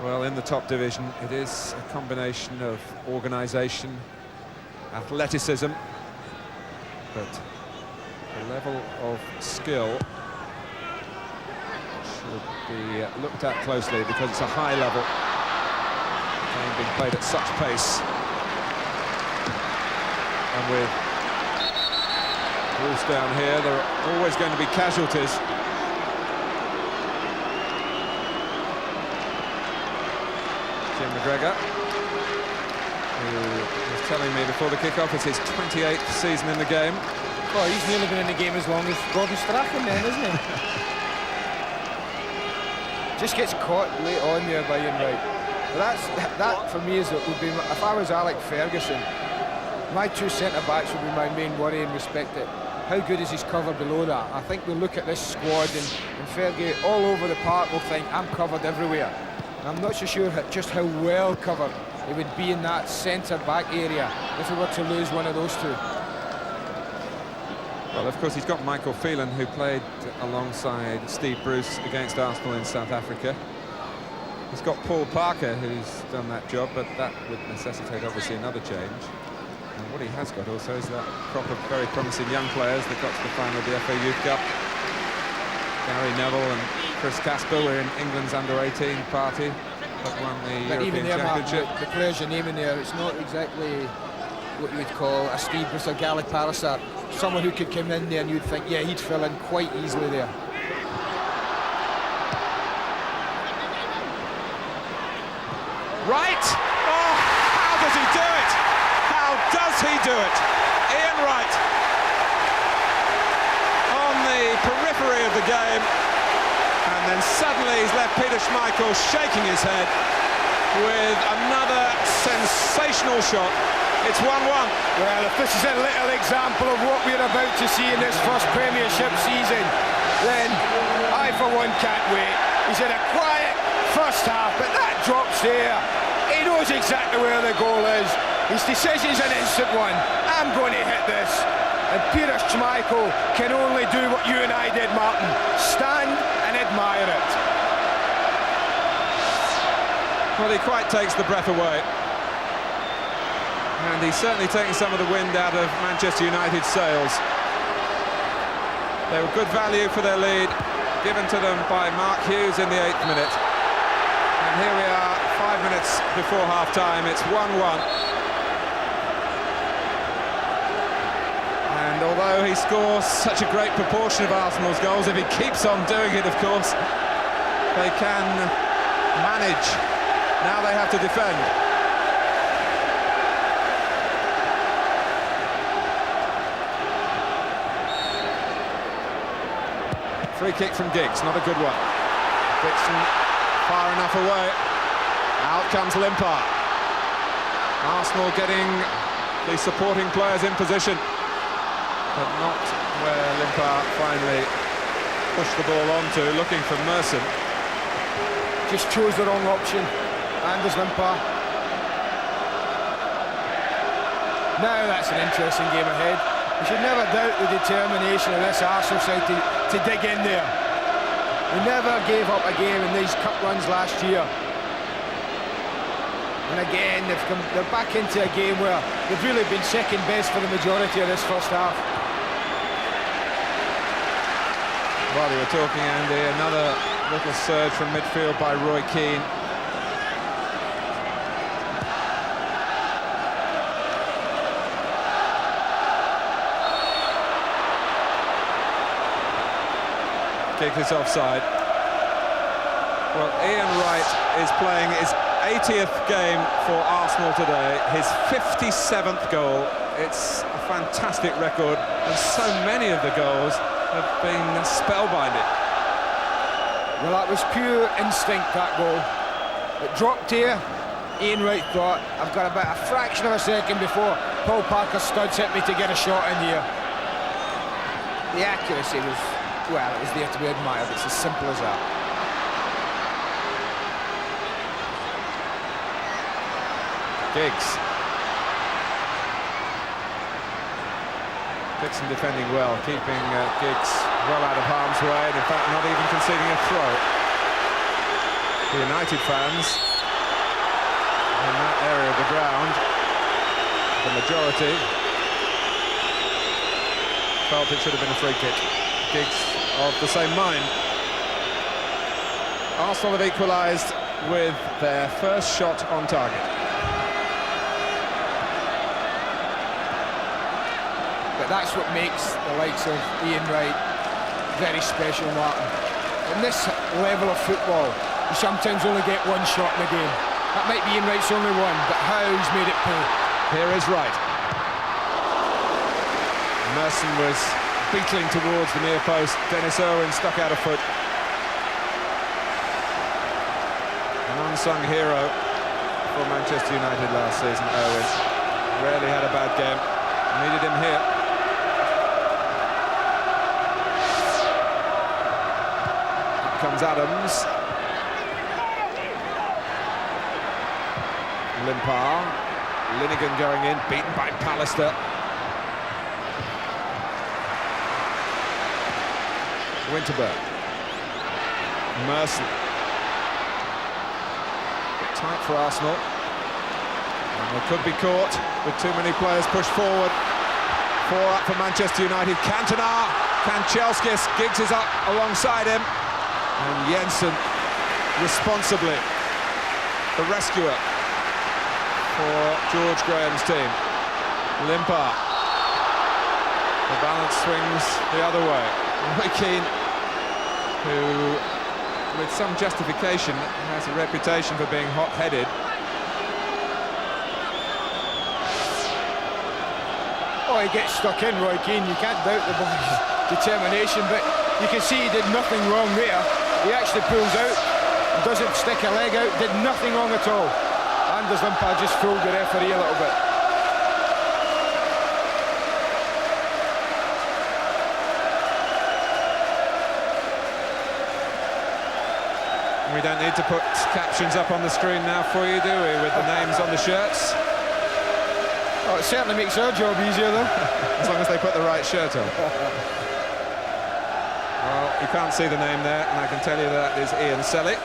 Well, in the top division, it is a combination of organisation, athleticism, but the level of skill should be looked at closely because it's a high level. The game being played at such pace. And with Bruce down here, there are always going to be casualties. Jim McGregor, who was telling me before the kickoff it's his 28th season in the game. Well, he's nearly been in the game as long as Gordon Strachan then, isn't he? Just gets caught late on there by Ian Wright. But that for me would be, if I was Alec Ferguson, my two centre-backs would be my main worry in respect to how good is his cover below that. I think we'll look at this squad and Fergie all over the park will think, I'm covered everywhere. I'm not so sure just how well covered it would be in that centre-back area if we were to lose one of those two. Well, of course, he's got Michael Phelan, who played alongside Steve Bruce against Arsenal in South Africa. He's got Paul Parker, who's done that job, but that would necessitate, obviously, another change. And what he has got also is that crop of very promising young players that got to the final of the FA Youth Cup. Gary Neville and Chris Casper were in England's under-18 party, but won the European Championship. The players you're naming there, it's not exactly what you would call a Steve Bruce or Gallic Parasar. Someone who could come in there and you'd think, yeah, he'd fill in quite easily there. Wright! Oh, how does he do it? How does he do it? Ian Wright on the periphery of the game, and then suddenly he's left Peter Schmeichel shaking his head with another sensational shot. It's 1-1. Well, if this is a little example of what we're about to see in this first Premiership season, then I, for one, can't wait. He's had a quiet first half, but that drops there. He knows exactly where the goal is. His decision's an instant one. I'm going to hit this. And Peter Schmeichel can only do what you and I did, Martin. Stand and admire it. Well, he quite takes the breath away. And he's certainly taking some of the wind out of Manchester United's sails. They were good value for their lead, given to them by Mark Hughes in the 8th minute. And here we are, 5 minutes before half-time. It's 1-1. And although he scores such a great proportion of Arsenal's goals, if he keeps on doing it, of course, they can manage. Now they have to defend. Free kick from Giggs, not a good one. Dixon far enough away. Out comes Limpar. Arsenal getting the supporting players in position, but not where Limpar finally push the ball onto, looking for Merson. Just chose the wrong option. Anders Limpar. Now that's an interesting game ahead. We should never doubt the determination of this Arsenal side to dig in there. They never gave up a game in these cup runs last year. And again, they're back into a game where they've really been second best for the majority of this first half. While you were talking, Andy, another little surge from midfield by Roy Keane. Kick is offside. Well, Ian Wright is playing his 80th game for Arsenal today, his 57th goal. It's a fantastic record, and so many of the goals have been spellbinding. Well, that was pure instinct, that goal. It dropped here. Ian Wright thought, I've got about a fraction of a second before Paul Parker's studs hit me to get a shot in here. The accuracy was, well, it was there to be admired. It's as simple as that. Giggs. Dixon defending well, keeping Giggs well out of harm's way, and in fact not even conceding a throw. The United fans in that area of the ground, the majority, felt it should have been a free kick. Giggs of the same mind. Arsenal have equalised with their first shot on target. But that's what makes the likes of Ian Wright very special, Martin. In this level of football, you sometimes only get one shot in the game. That might be Ian Wright's only one, but how he's made it pay. Here is Wright. Merson was beetling towards the near post. Dennis Irwin stuck out a foot. An unsung hero for Manchester United last season, Irwin. Rarely had a bad game. Needed him here. Comes Adams. Limpar. Linegan going in, beaten by Pallister. Winterberg. Merson. Bit tight for Arsenal. And they could be caught with too many players pushed forward. 4 up for Manchester United. Cantona, Kanchelskis, Giggs is up alongside him. And Jensen, responsibly, the rescuer for George Graham's team. Limpar. The balance swings the other way. Roy Keane, who, with some justification, has a reputation for being hot-headed. Oh, he gets stuck in, Roy Keane. You can't doubt the boy's determination, but you can see he did nothing wrong there. He actually pulls out, doesn't stick a leg out, did nothing wrong at all. Anders Limpar just fooled the referee a little bit. We don't need to put captions up on the screen now for you, do we, with the names on the shirts? Oh, it certainly makes our job easier, though. As long as they put the right shirt on. Well, you can't see the name there, and I can tell you that is Ian Selly,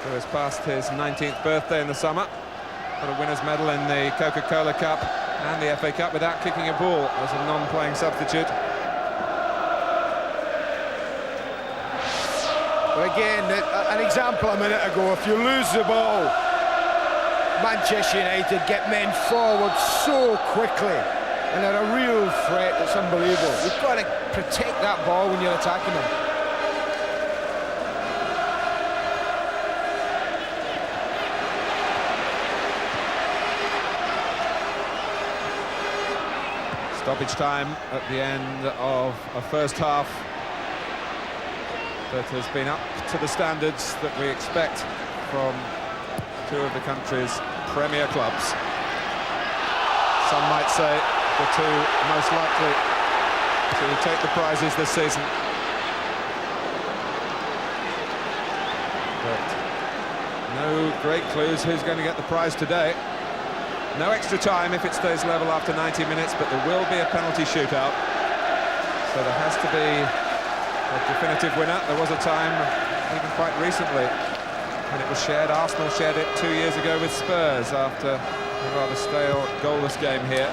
who has passed his 19th birthday in the summer. Got a winner's medal in the Coca-Cola Cup and the FA Cup without kicking a ball as a non-playing substitute. But again, an example a minute ago, if you lose the ball, Manchester United get men forward so quickly, and they're a real threat that's unbelievable. You've got to protect that ball when you're attacking them. Stoppage time at the end of a first half that has been up to the standards that we expect from two of the country's premier clubs. Some might say the two most likely to take the prizes this season. no great clues who's going to get the prize today. No extra time if it stays level after 90 minutes, but there will be a penalty shootout. So there has to be a definitive winner. There was a time, even quite recently, when it was shared. Arsenal shared it 2 years ago with Spurs after a rather stale, goalless game here.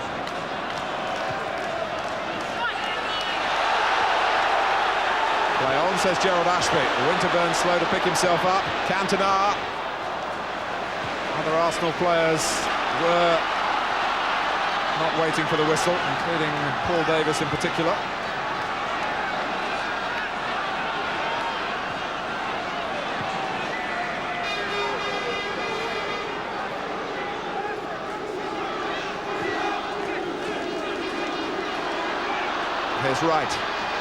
Play on, says Gerald Ashby. Winterburn slow to pick himself up. Cantona. Other Arsenal players were not waiting for the whistle, including Paul Davis in particular. Here's Wright,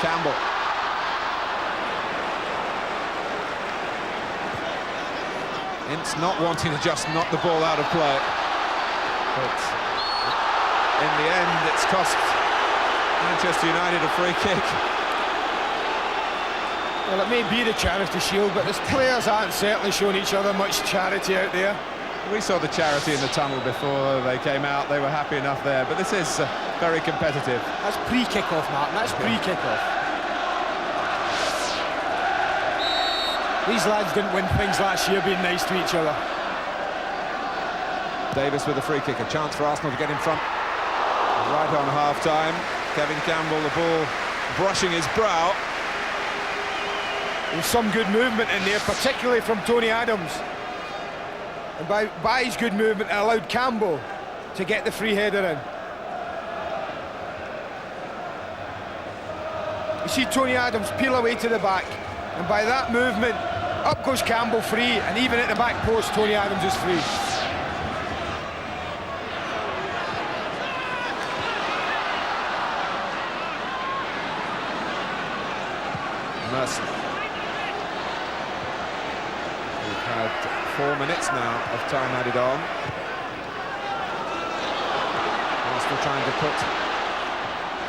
Campbell. Ince not wanting to just knock the ball out of play. But in the end, it's cost Manchester United a free kick. Well, it may be the charity shield, but the players aren't certainly showing each other much charity out there. We saw the charity in the tunnel before they came out. They were happy enough there, but this is very competitive. That's pre-kickoff, Martin. That's pre-kickoff. These lads didn't win things last year being nice to each other. Davis with a free kick, a chance for Arsenal to get in front. Right on half-time. Kevin Campbell, the ball brushing his brow. There's some good movement in there, particularly from Tony Adams. And by his good movement, it allowed Campbell to get the free header in. You see Tony Adams peel away to the back, and by that movement, up goes Campbell free, and even at the back post, Tony Adams is free. Merson. We've had 4 minutes now of time added on. Arsenal trying to put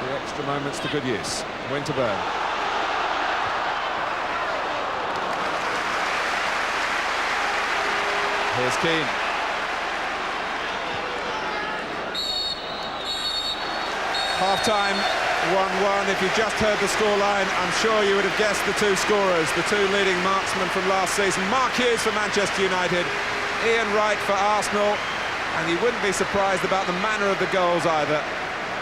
the extra moments to good use. Winterburn. Here's Keane. Half-time, 1-1. If you just heard the scoreline, I'm sure you would have guessed the two scorers, the two leading marksmen from last season. Mark Hughes for Manchester United, Ian Wright for Arsenal, and you wouldn't be surprised about the manner of the goals either.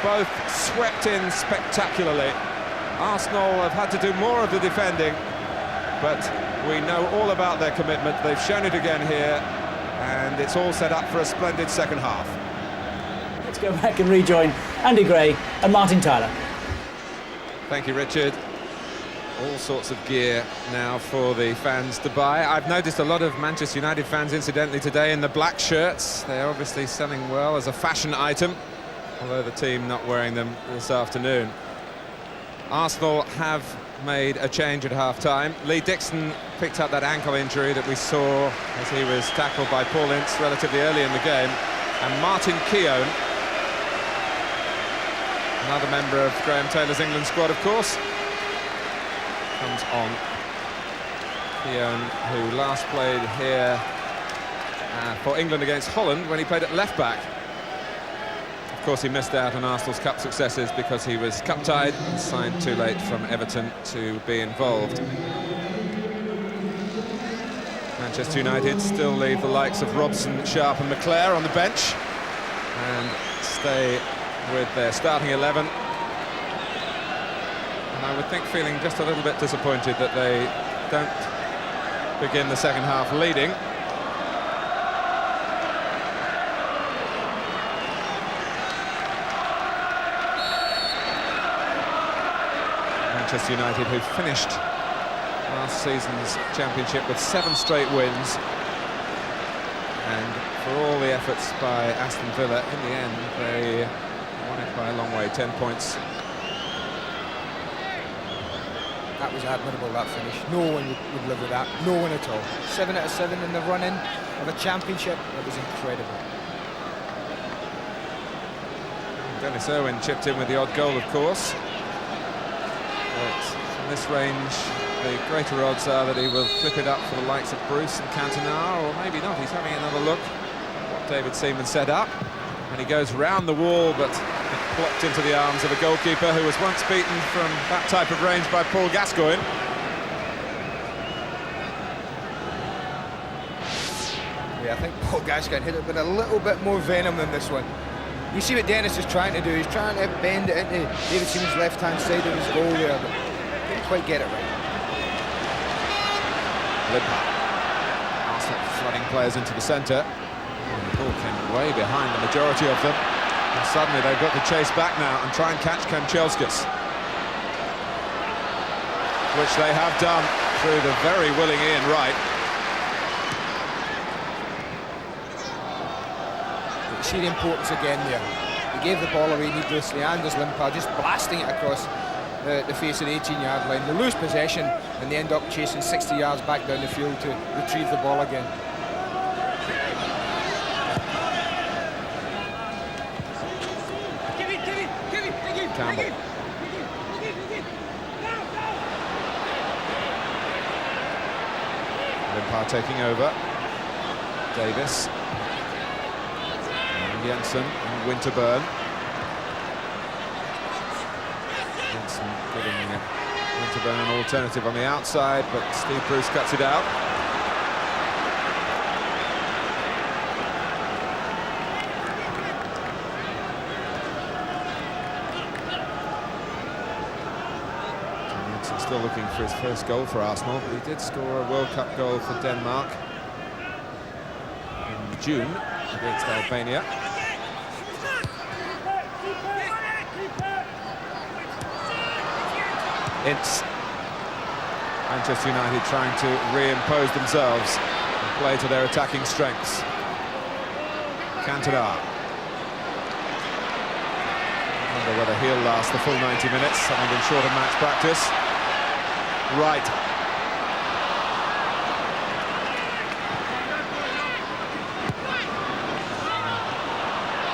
Both swept in spectacularly. Arsenal have had to do more of the defending, but we know all about their commitment. They've shown it again here, and it's all set up for a splendid second half. Let's go back and rejoin Andy Gray and Martin Tyler. Thank you, Richard. All sorts of gear now for the fans to buy. I've noticed a lot of Manchester United fans, incidentally, today in the black shirts. They're obviously selling well as a fashion item, although the team not wearing them this afternoon. Arsenal have made a change at half-time. Lee Dixon picked up that ankle injury that we saw as he was tackled by Paul Ince relatively early in the game. And Martin Keown, another member of Graham Taylor's England squad, of course, comes on. Keown, who last played here for England against Holland when he played at left-back. Of course, he missed out on Arsenal's cup successes because he was cup-tied and signed too late from Everton to be involved. Manchester United still leave the likes of Robson, Sharp and McClare on the bench and stay with their starting 11. And I would think feeling just a little bit disappointed that they don't begin the second half leading. Manchester United, who finished last season's championship with 7 straight wins, and for all the efforts by Aston Villa, in the end they won it by a long way, 10 points. That was admirable, that finish. No one would live with that, no one at all. 7 out of 7 in the run-in of a championship. It was incredible. Dennis Irwin chipped in with the odd goal, of course. But From this range, the greater odds are that he will clip it up for the likes of Bruce and Cantona, or maybe not. He's having another look at what David Seaman set up. And he goes round the wall, but plopped into the arms of a goalkeeper who was once beaten from that type of range by Paul Gascoigne. Yeah, I think Paul Gascoigne hit it with a little bit more venom than this one. You see what Dennis is trying to do. He's trying to bend it into David Seaman's left-hand side of his goal there, but didn't quite get it right. Limpar. Arsenal flooding players into the centre. The ball came way behind the majority of them. And suddenly they've got to chase back now and try and catch Kanchelskis, which they have done through the very willing Ian Wright. You see the importance again there. He gave the ball away needlessly. Anders Limpar just blasting it across the face of the 18-yard line. They lose possession and they end up chasing 60 yards back down the field to retrieve the ball again. Campbell. Limpar taking over. Davis. And Jensen and Winterburn. Jensen giving Winterburn an alternative on the outside, but Steve Bruce cuts it out. Still looking for his first goal for Arsenal, but he did score a World Cup goal for Denmark in June against Albania. It's Manchester United trying to reimpose themselves and play to their attacking strengths. Cantona. I wonder whether he'll last the full 90 minutes, having been short of match practice. Wright.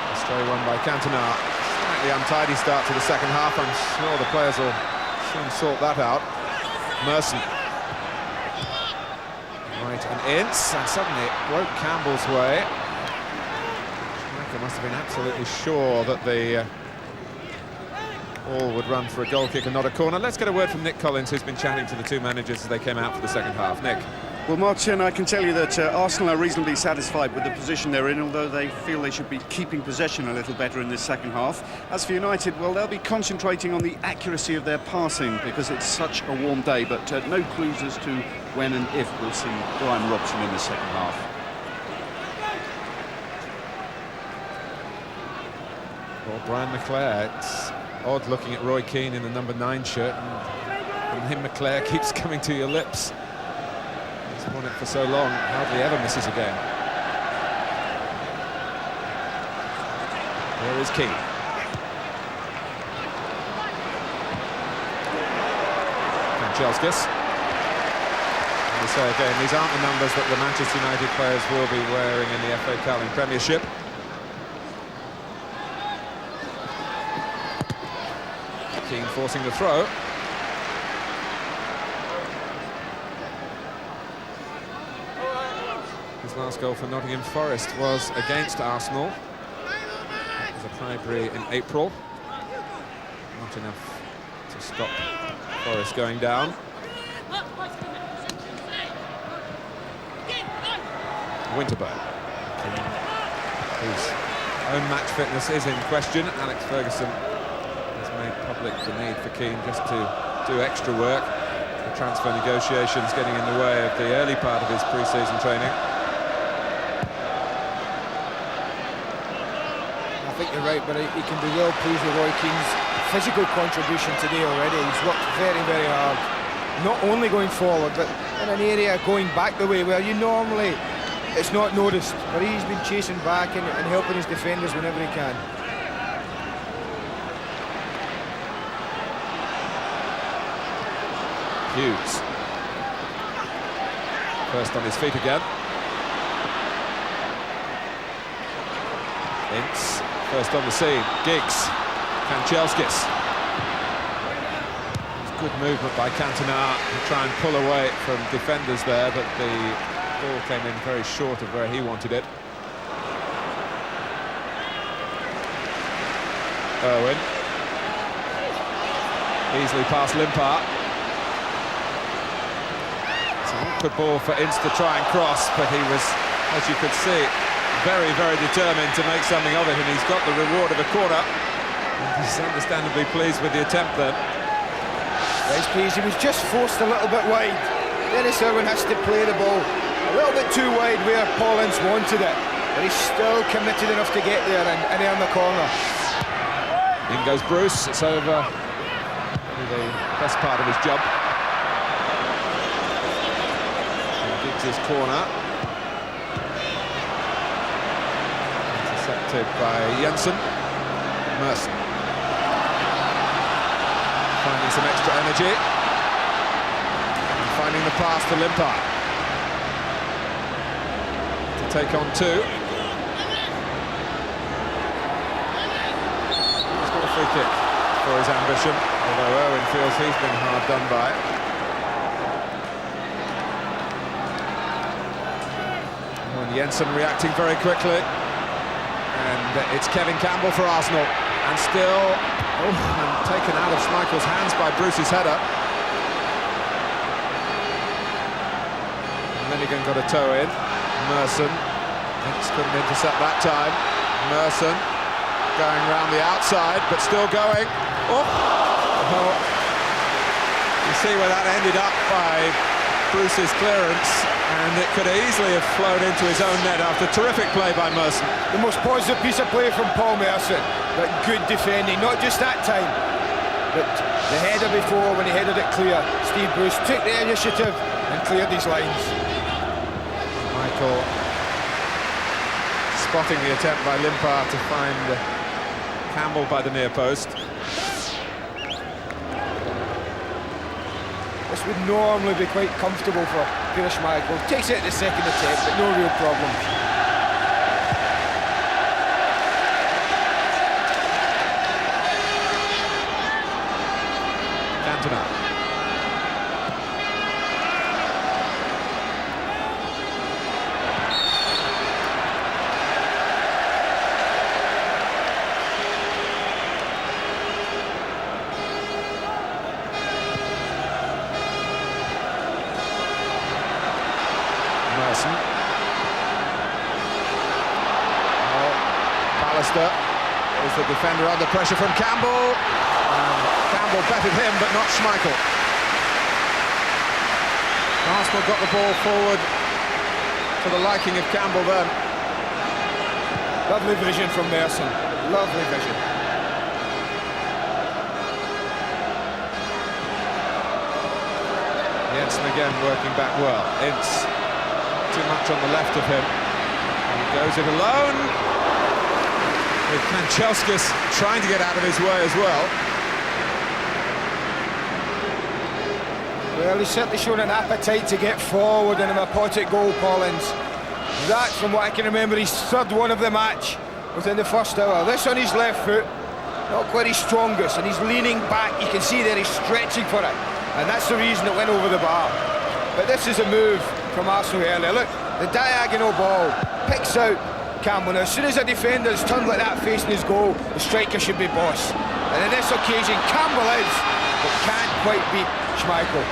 A stray one by Cantona. Slightly untidy start to the second half. I'm sure the players will soon sort that out. Merson. Wright and Ince, and suddenly it broke Campbell's way. Schmeichel must have been absolutely sure that the all would run for a goal kick and not a corner. Let's get a word from Nick Collins, who's been chatting to the two managers as they came out for the second half. Nick. Well, Martin, I can tell you that Arsenal are reasonably satisfied with the position they're in, although they feel they should be keeping possession a little better in this second half. As for United, well, they'll be concentrating on the accuracy of their passing because it's such a warm day, but no clues as to when and if we'll see Brian Robson in the second half. Well, Brian McClair, it's odd looking at Roy Keane in the number 9 shirt, and him McClair keeps coming to your lips. He's won it for so long, hardly ever misses a game. Here is Keane. Kanchelskis. And we say again, these aren't the numbers that the Manchester United players will be wearing in the FA Cup and Premiership. Keane forcing the throw. His last goal for Nottingham Forest was against Arsenal. It was a Highbury in April. Not enough to stop Forest going down. Winterburn, whose own match fitness is in question. Alex Ferguson made public the need for Keane just to do extra work. The transfer negotiations getting in the way of the early part of his pre-season training. I think you're right, but he can be well pleased with Roy Keane's physical contribution today already. He's worked very, very hard. Not only going forward, but in an area going back the way where you normally it's not noticed, but he's been chasing back and helping his defenders whenever he can. Hughes. First on his feet again. Ince, first on the scene. Giggs. Kanchelskis. Good movement by Cantona to try and pull away from defenders there, but the ball came in very short of where he wanted it. Owen. Easily past Limpar. It's an awkward ball for Ince to try and cross, but he was, as you could see, very, very determined to make something of it, and he's got the reward of a corner. And he's understandably pleased with the attempt then. He's pleased. He was just forced a little bit wide. Dennis Irwin has to play the ball a little bit too wide where Paul Ince wanted it, but he's still committed enough to get there and earn the corner. In goes Bruce. It's over. The best part of his job. Giggs' corner. Intercepted by Jensen. Merson. Finding some extra energy. And finding the pass to Limpar. To take on two. He's got a free kick for his ambition, although Owen feels he's been hard done by. And Jensen reacting very quickly. And it's Kevin Campbell for Arsenal. And still and taken out of Schmeichel's hands by Bruce's header. And Linnigan got a toe in. Merson. Ince couldn't intercept that time. Merson going round the outside, but still going. Oh, well, you see where that ended up by Bruce's clearance, and it could easily have flown into his own net after terrific play by Merson. The most positive piece of play from Paul Merson, but good defending, not just that time, but the header before when he headed it clear. Steve Bruce took the initiative and cleared these lines. Michael spotting the attempt by Limpar to find Campbell by the near post. This would normally be quite comfortable for Peter Schmeichel. Takes it at the second attempt, but no real problem. Cantona. Is the defender under pressure from Campbell. Campbell betted him, but not Schmeichel. Arsenal got the ball forward to the liking of Campbell then. Lovely vision from Merson. Lovely vision. Jensen again working back well. Ince too much on the left of him. And he goes it alone. With Kanchelskis trying to get out of his way as well. Well, he's certainly shown an appetite to get forward in a Mapotic goal, Paul Ince. That, from what I can remember, his third one of the match within the first hour. This on his left foot, not quite his strongest, and he's leaning back. You can see there he's stretching for it, and that's the reason it went over the bar. But this is a move from Arsenal earlier. Look, the diagonal ball picks out Campbell. Now, as soon as a defender's turned like that facing his goal, the striker should be boss. And in this occasion, Campbell is, but can't quite beat Schmeichel.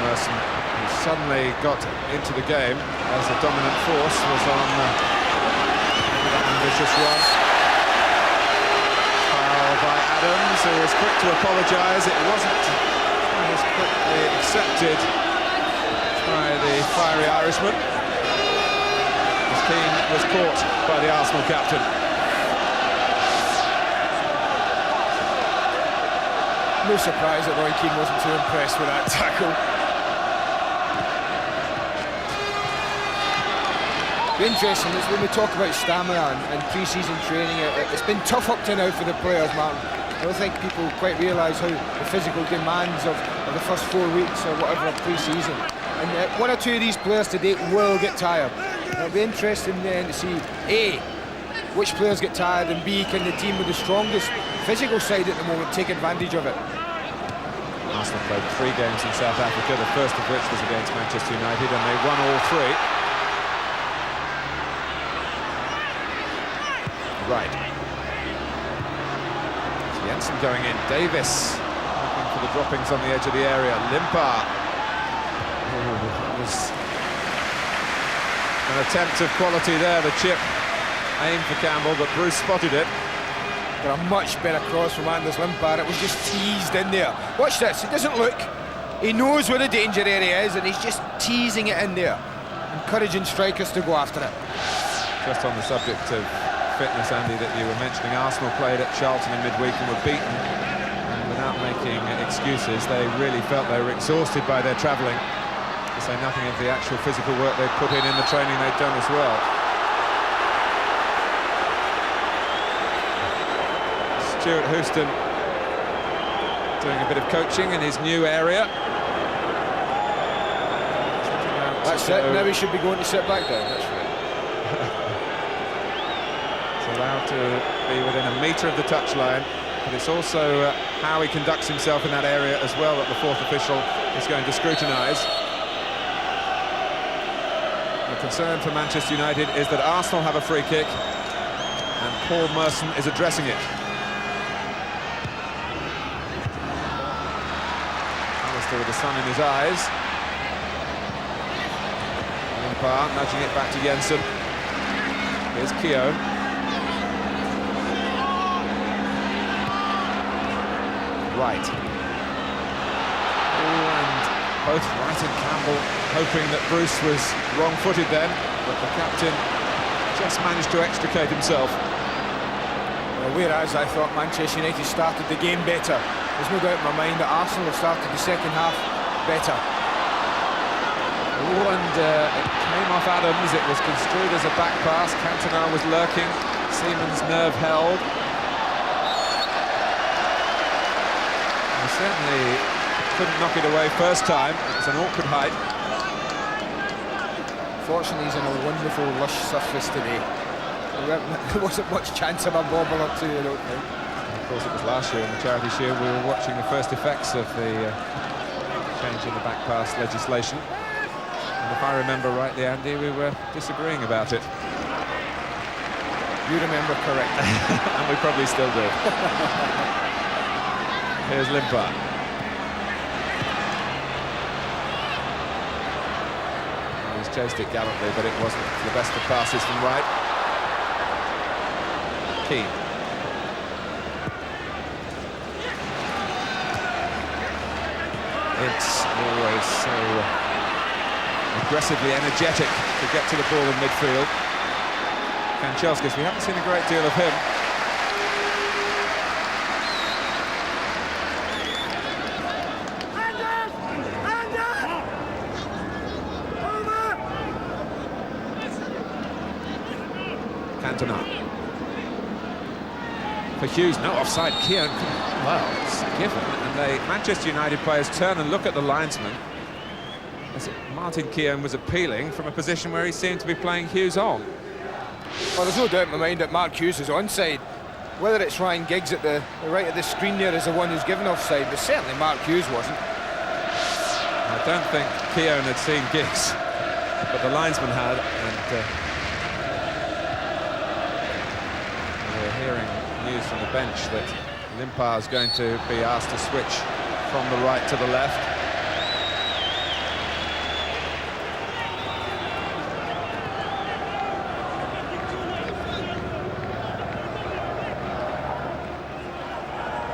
Merson, who suddenly got into the game as a dominant force, was on an ambitious run. Foul by Adams, who was quick to apologise. It wasn't as quickly accepted by the fiery Irishman. Keane was caught by the Arsenal captain. No surprise that Roy Keane wasn't too impressed with that tackle. Interesting is when we talk about stamina and pre-season training, it's been tough up to now for the players, Martin. I don't think people quite realise how the physical demands of the first 4 weeks or whatever of pre-season. And one or two of these players today will get tired. It'll be interesting then to see, A, which players get tired, and B, can the team with the strongest physical side at the moment take advantage of it? Arsenal played 3 games in South Africa, the first of which was against Manchester United, and they won all 3. Right. Jensen going in. Davis looking for the droppings on the edge of the area. Limpar. That was an attempt of quality there. The chip aimed for Campbell, but Bruce spotted it. But a much better cross from Anders Limpar. It was just teased in there. Watch this. He doesn't look. He knows where the danger area is, and he's just teasing it in there, encouraging strikers to go after it. Just on the subject of fitness, Andy, that you were mentioning, Arsenal played at Charlton in midweek and were beaten, and without making excuses, they really felt they were exhausted by their travelling, to say nothing of the actual physical work they put in the training they'd done as well. Stuart Houston doing a bit of coaching in his new area. That's it, now he should be going to sit back down. That's right. Allowed to be within a metre of the touchline, but it's also how he conducts himself in that area as well that the fourth official is going to scrutinise. The concern for Manchester United is that Arsenal have a free kick and Paul Merson is addressing it. Alistair with the sun in his eyes. Limpar nudging it back to Jensen. Here's Keogh. Wright. And both Wright and Campbell hoping that Bruce was wrong-footed then, but the captain just managed to extricate himself. Well, whereas I thought Manchester United started the game better, there's no doubt in my mind that Arsenal have started the second half better. Oh, and it came off Adams. It was construed as a back pass. Cantona was lurking. Seaman's nerve held. Certainly couldn't knock it away first time. It was an awkward height. Fortunately, he's on a wonderful lush surface today. There wasn't much chance of a bobble or two, I don't think. Of course, it was last year in the Charity Shield. We were watching the first effects of the change in the back pass legislation. And if I remember rightly, Andy, we were disagreeing about it. You remember correctly. And we probably still do. Here's Limpar. He's chased it gallantly, but it wasn't the best of passes from Wright. Keane. It's always so aggressively energetic to get to the ball in midfield. Kanchelskis, we haven't seen a great deal of him. Cantona. For Hughes, no offside. Keogh, well, it's given. And Manchester United players turn and look at the linesman as Martin Keown was appealing from a position where he seemed to be playing Hughes on. Well, there's no doubt in my mind that Mark Hughes is onside. Whether it's Ryan Giggs at the right of the screen there is the one who's given offside, but certainly Mark Hughes wasn't. I don't think Keown had seen Giggs, but the linesman had, and we're hearing news from the bench that Limpar is going to be asked to switch from the right to the left.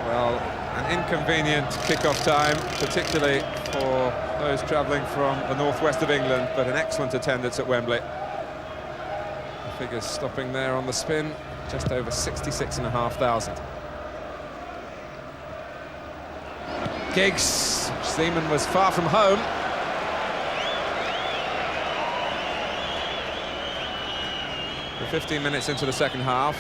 Well, an inconvenient kick-off time, particularly for those travelling from the northwest of England, but an excellent attendance at Wembley. The figures stopping there on the spin, just over 66,500. Giggs, Seaman was far from home. We're 15 minutes into the second half.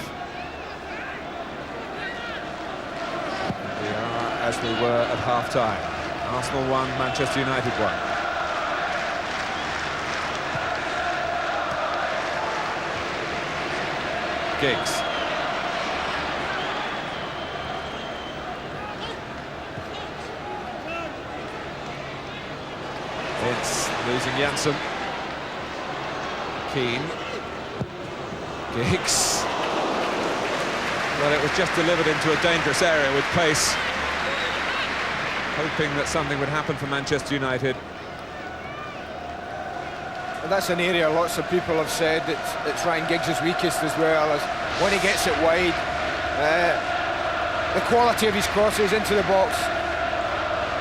We are as we were at half-time. Arsenal 1, Manchester United 1. Giggs. It's losing Janssen. Keane. Giggs. Well, it was just delivered into a dangerous area with pace, hoping that something would happen for Manchester United. And that's an area lots of people have said it's Ryan Giggs' weakest as well, as when he gets it wide. The quality of his crosses into the box,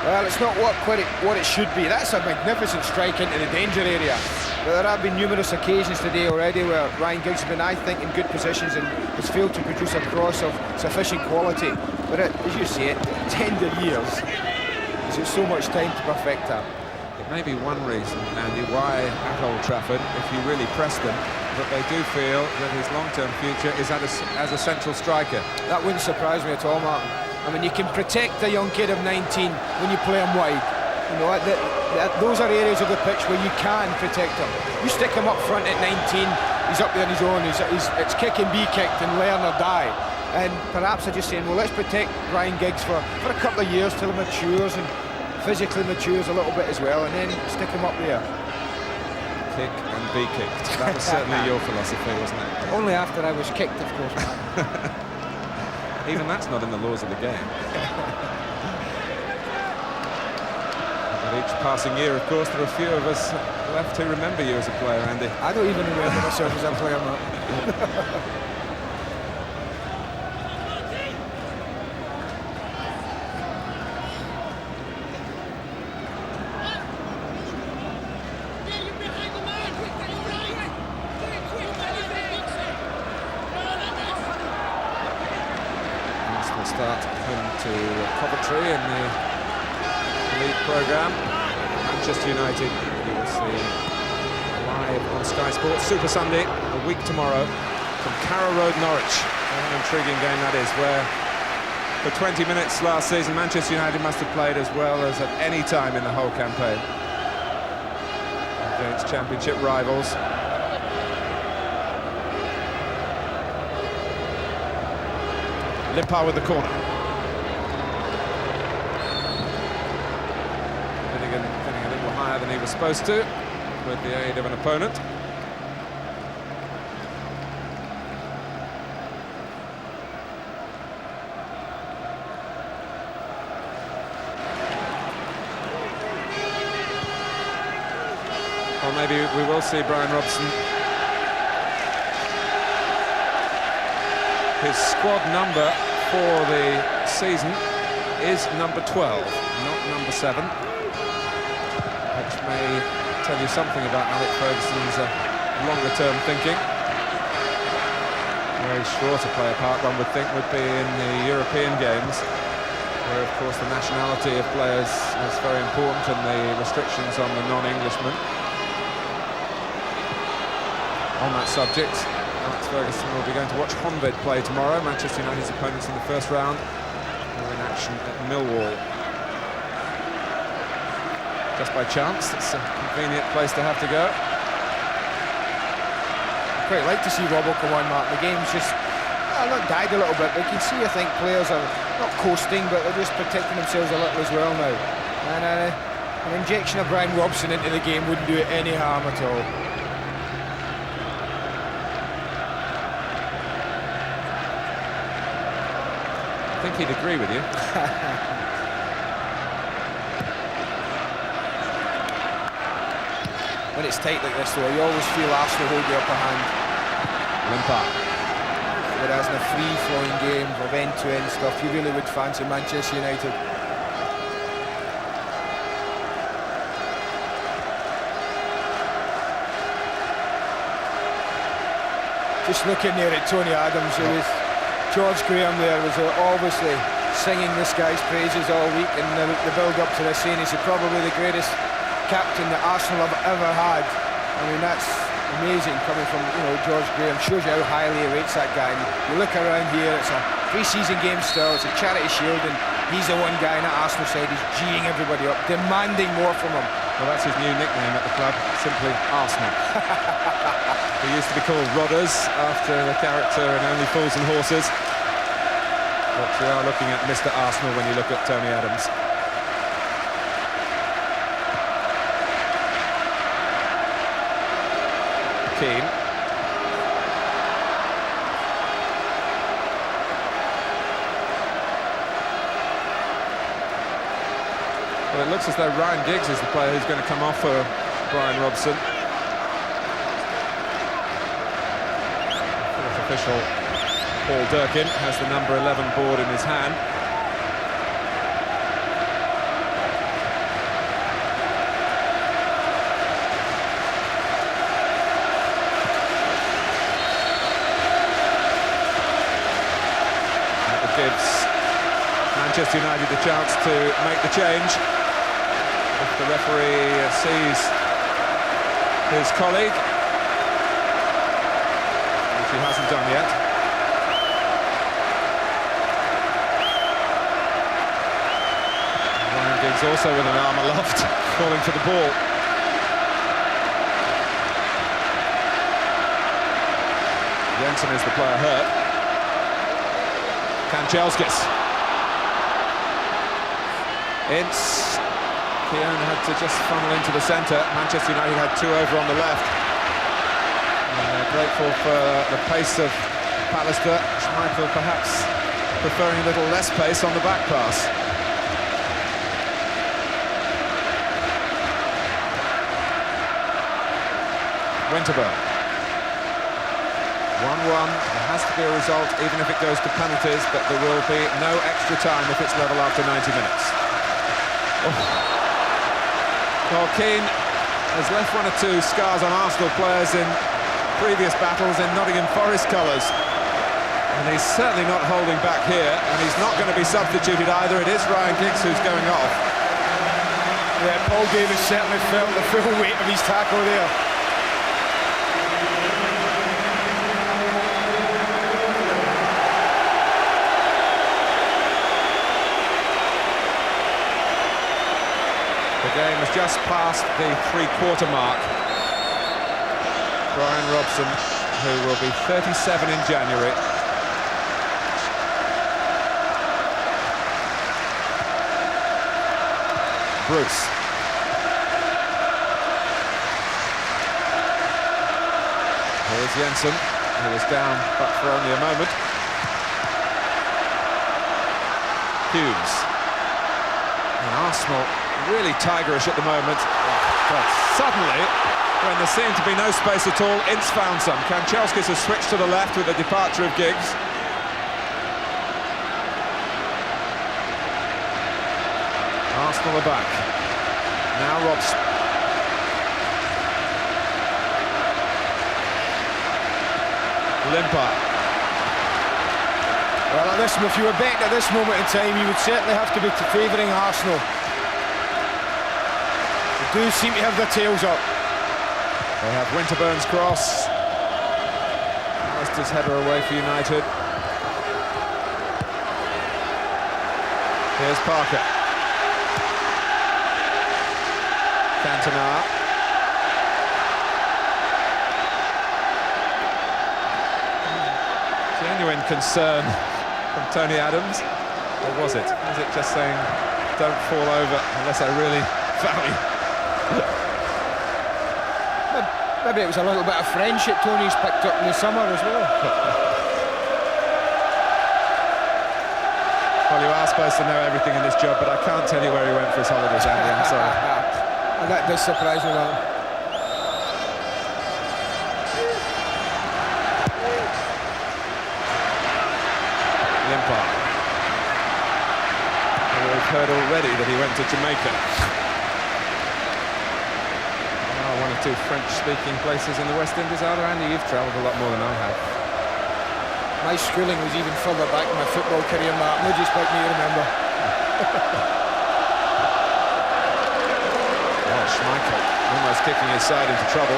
well, it's not quite what it should be. That's a magnificent strike into the danger area. But there have been numerous occasions today already where Ryan Giggs has been, I think, in good positions and has failed to produce a cross of sufficient quality. But as you say, 10 years, is it so much time to perfect that? It may be one reason, Andy, why at Old Trafford, if you really press them, that they do feel that his long-term future is as a central striker. That wouldn't surprise me at all, Martin. I mean, you can protect a young kid of 19 when you play him wide. You know, those are areas of the pitch where you can protect him. You stick him up front at 19, he's up there on his own. It's kick and be kicked and learn or die. And perhaps they're just saying, well, let's protect Ryan Giggs for a couple of years till he matures and physically matures a little bit as well, and then stick him up there. Kick and be kicked. That was certainly your philosophy, wasn't it? Only after I was kicked, of course. Even that's not in the laws of the game. But each passing year, of course, there are a few of us left who remember you as a player, Andy. I don't even remember myself as a player, Mark. Start home to Coventry in the league programme. Manchester United, you will see live on Sky Sports Super Sunday, a week tomorrow, from Carrow Road, Norwich. An intriguing game that is, where for 20 minutes last season Manchester United must have played as well as at any time in the whole campaign against championship rivals. Limpar with the corner. Finnegan a little higher than he was supposed to, with the aid of an opponent. Or maybe we will see Brian Robson. His squad number for the season is number 12, not number 7, which may tell you something about Alex Ferguson's longer-term thinking. Where he's sure to play a part, one would think, would be in the European games, where, of course, the nationality of players is very important and the restrictions on the non-Englishmen. On that subject, Alex Ferguson will be going to watch Honved play tomorrow, Manchester United's opponents in the first round. They're in action at Millwall. Just by chance, it's a convenient place to have to go. I'd quite like to see Robbo come on, Mark. The game's just not died a little bit, but you can see, I think, players are not coasting, but they're just protecting themselves a little as well now. And an injection of Brian Robson into the game wouldn't do it any harm at all. I think he'd agree with you. When it's tight like this, though, you always feel Arsenal hold the upper hand. Limpar. Whereas in a free-flowing game of end-to-end stuff, you really would fancy Manchester United. Just looking there at Tony Adams, who was George Graham there was obviously singing this guy's praises all week, and the build-up to this scene is probably the greatest captain that Arsenal have ever had. I mean, that's amazing coming from, you know, George Graham. Shows you how highly he rates that guy. And you look around here, it's a pre-season game still, it's a charity shield, and he's the one guy on that Arsenal side who's geeing everybody up, demanding more from him. Well, that's his new nickname at the club, simply Arsenal. He used to be called Rodders, after the character in Only Fools and Horses. But you are looking at Mr. Arsenal when you look at Tony Adams. Keane. Well, it looks as though Ryan Giggs is the player who's going to come off for Brian Robson. Fourth official, Paul Durkin, has the number 11 board in his hand. That gives Manchester United the chance to make the change. If the referee sees his colleague, which he hasn't done yet. Ryan Giggs also with an arm aloft, calling for the ball. Jensen is the player hurt. Kanchelskis. Ince. Keown had to just funnel into the centre. Manchester United had two over on the left. And they're grateful for the pace of Pallister. Schmeichel perhaps preferring a little less pace on the back pass. Winterburn. 1-1. There has to be a result, even if it goes to penalties, but there will be no extra time if it's level after 90 minutes. Oh. Well, Keane has left one or two scars on Arsenal players in previous battles in Nottingham Forest colours. And he's certainly not holding back here, and he's not going to be substituted either. It is Ryan Giggs who's going off. Yeah, Paul Davis certainly felt the full weight of his tackle there. The game has just passed the three-quarter mark. Brian Robson, who will be 37 in January. Bruce. Here's Jensen, who is down but for only a moment. Hughes. And Arsenal really tigerish at the moment, but suddenly, when there seemed to be no space at all, Ince found some. Kanchelskis has switched to the left with the departure of Giggs. Arsenal are back. Now Robson. Limpar. Well, at this, if you were betting at this moment in time, you would certainly have to be favouring Arsenal. They do seem to have their tails up. They have Winterburn's cross. Alistair's header away for United. Here's Parker. Cantona. Genuine concern from Tony Adams. Or was it? Was it just saying, don't fall over unless I really foul you? Maybe it was a little bit of friendship Tony's picked up in the summer as well. Well, you are supposed to know everything in this job, but I can't tell you where he went for his holidays, Andy, I'm sorry. And that does surprise me, man. Limpar. We've heard already that he went to Jamaica. One or two French-speaking places in the West Indies, are there, Andy? You've travelled a lot more than I have. My schooling was even further back in my football career, Mark. Would you expect me to remember? Oh, Schmeichel almost kicking his side into trouble.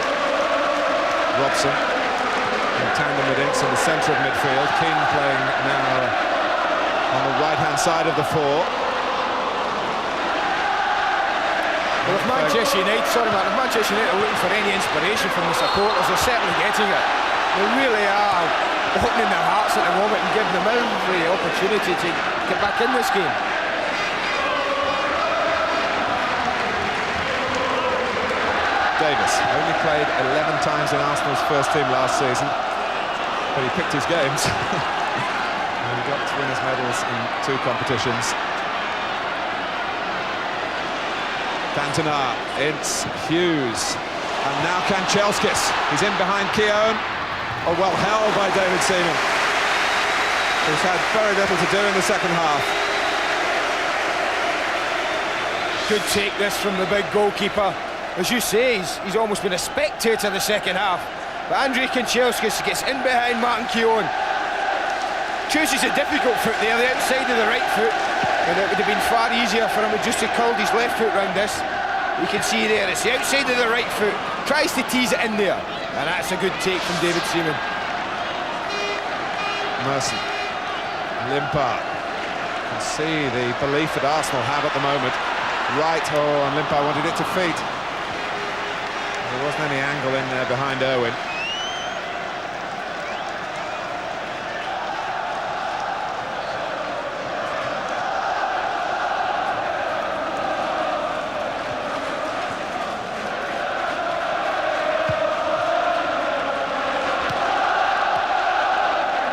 Robson in tandem with Ince in the centre of midfield. Keane playing now on the right-hand side of the four. Well, if Manchester United, if Manchester United are looking for any inspiration from the supporters, they're certainly getting it. They really are opening their hearts at the moment and giving them every opportunity to get back in this game. Davis only played 11 times in Arsenal's first team last season, but he picked his games. And he got winners' medals in 2 competitions. Cantona, Ince, Hughes, and now Kanchelskis. He's in behind Keown. Oh, well held by David Seaman, who's had very little to do in the second half. Good take this from the big goalkeeper. As you say, he's almost been a spectator the second half. But Andrei Kanchelskis gets in behind Martin Keown. Chooses a difficult foot there, the outside of the right foot. And it would have been far easier for him just to curl his left foot round this. You can see there, it's the outside of the right foot. Tries to tease it in there. And that's a good take from David Seaman. Merson, Limpar. You can see the belief that Arsenal have at the moment. Wright, and Limpar wanted it to feet. There wasn't any angle in there behind Irwin.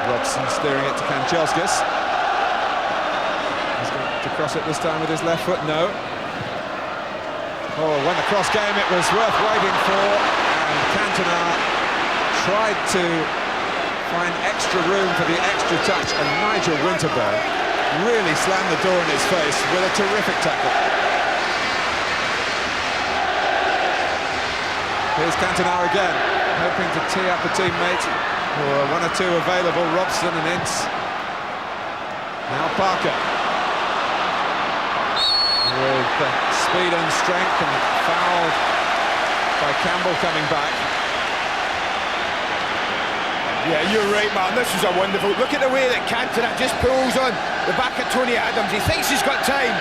Robson steering it to Kanchelskis. He's going to cross it this time with his left foot. No. Oh, when the cross came, it was worth waiting for, and Cantona tried to find extra room for the extra touch, and Nigel Winterburn really slammed the door in his face with a terrific tackle. Here's Cantona again, hoping to tee up a teammate, or 1 or 2 available, Robson and Ince. Now Parker. With speed and strength, and fouled by Campbell coming back. Yeah, you're right, man. This is a wonderful... Look at the way that Cantona just pulls on the back of Tony Adams. He thinks he's got time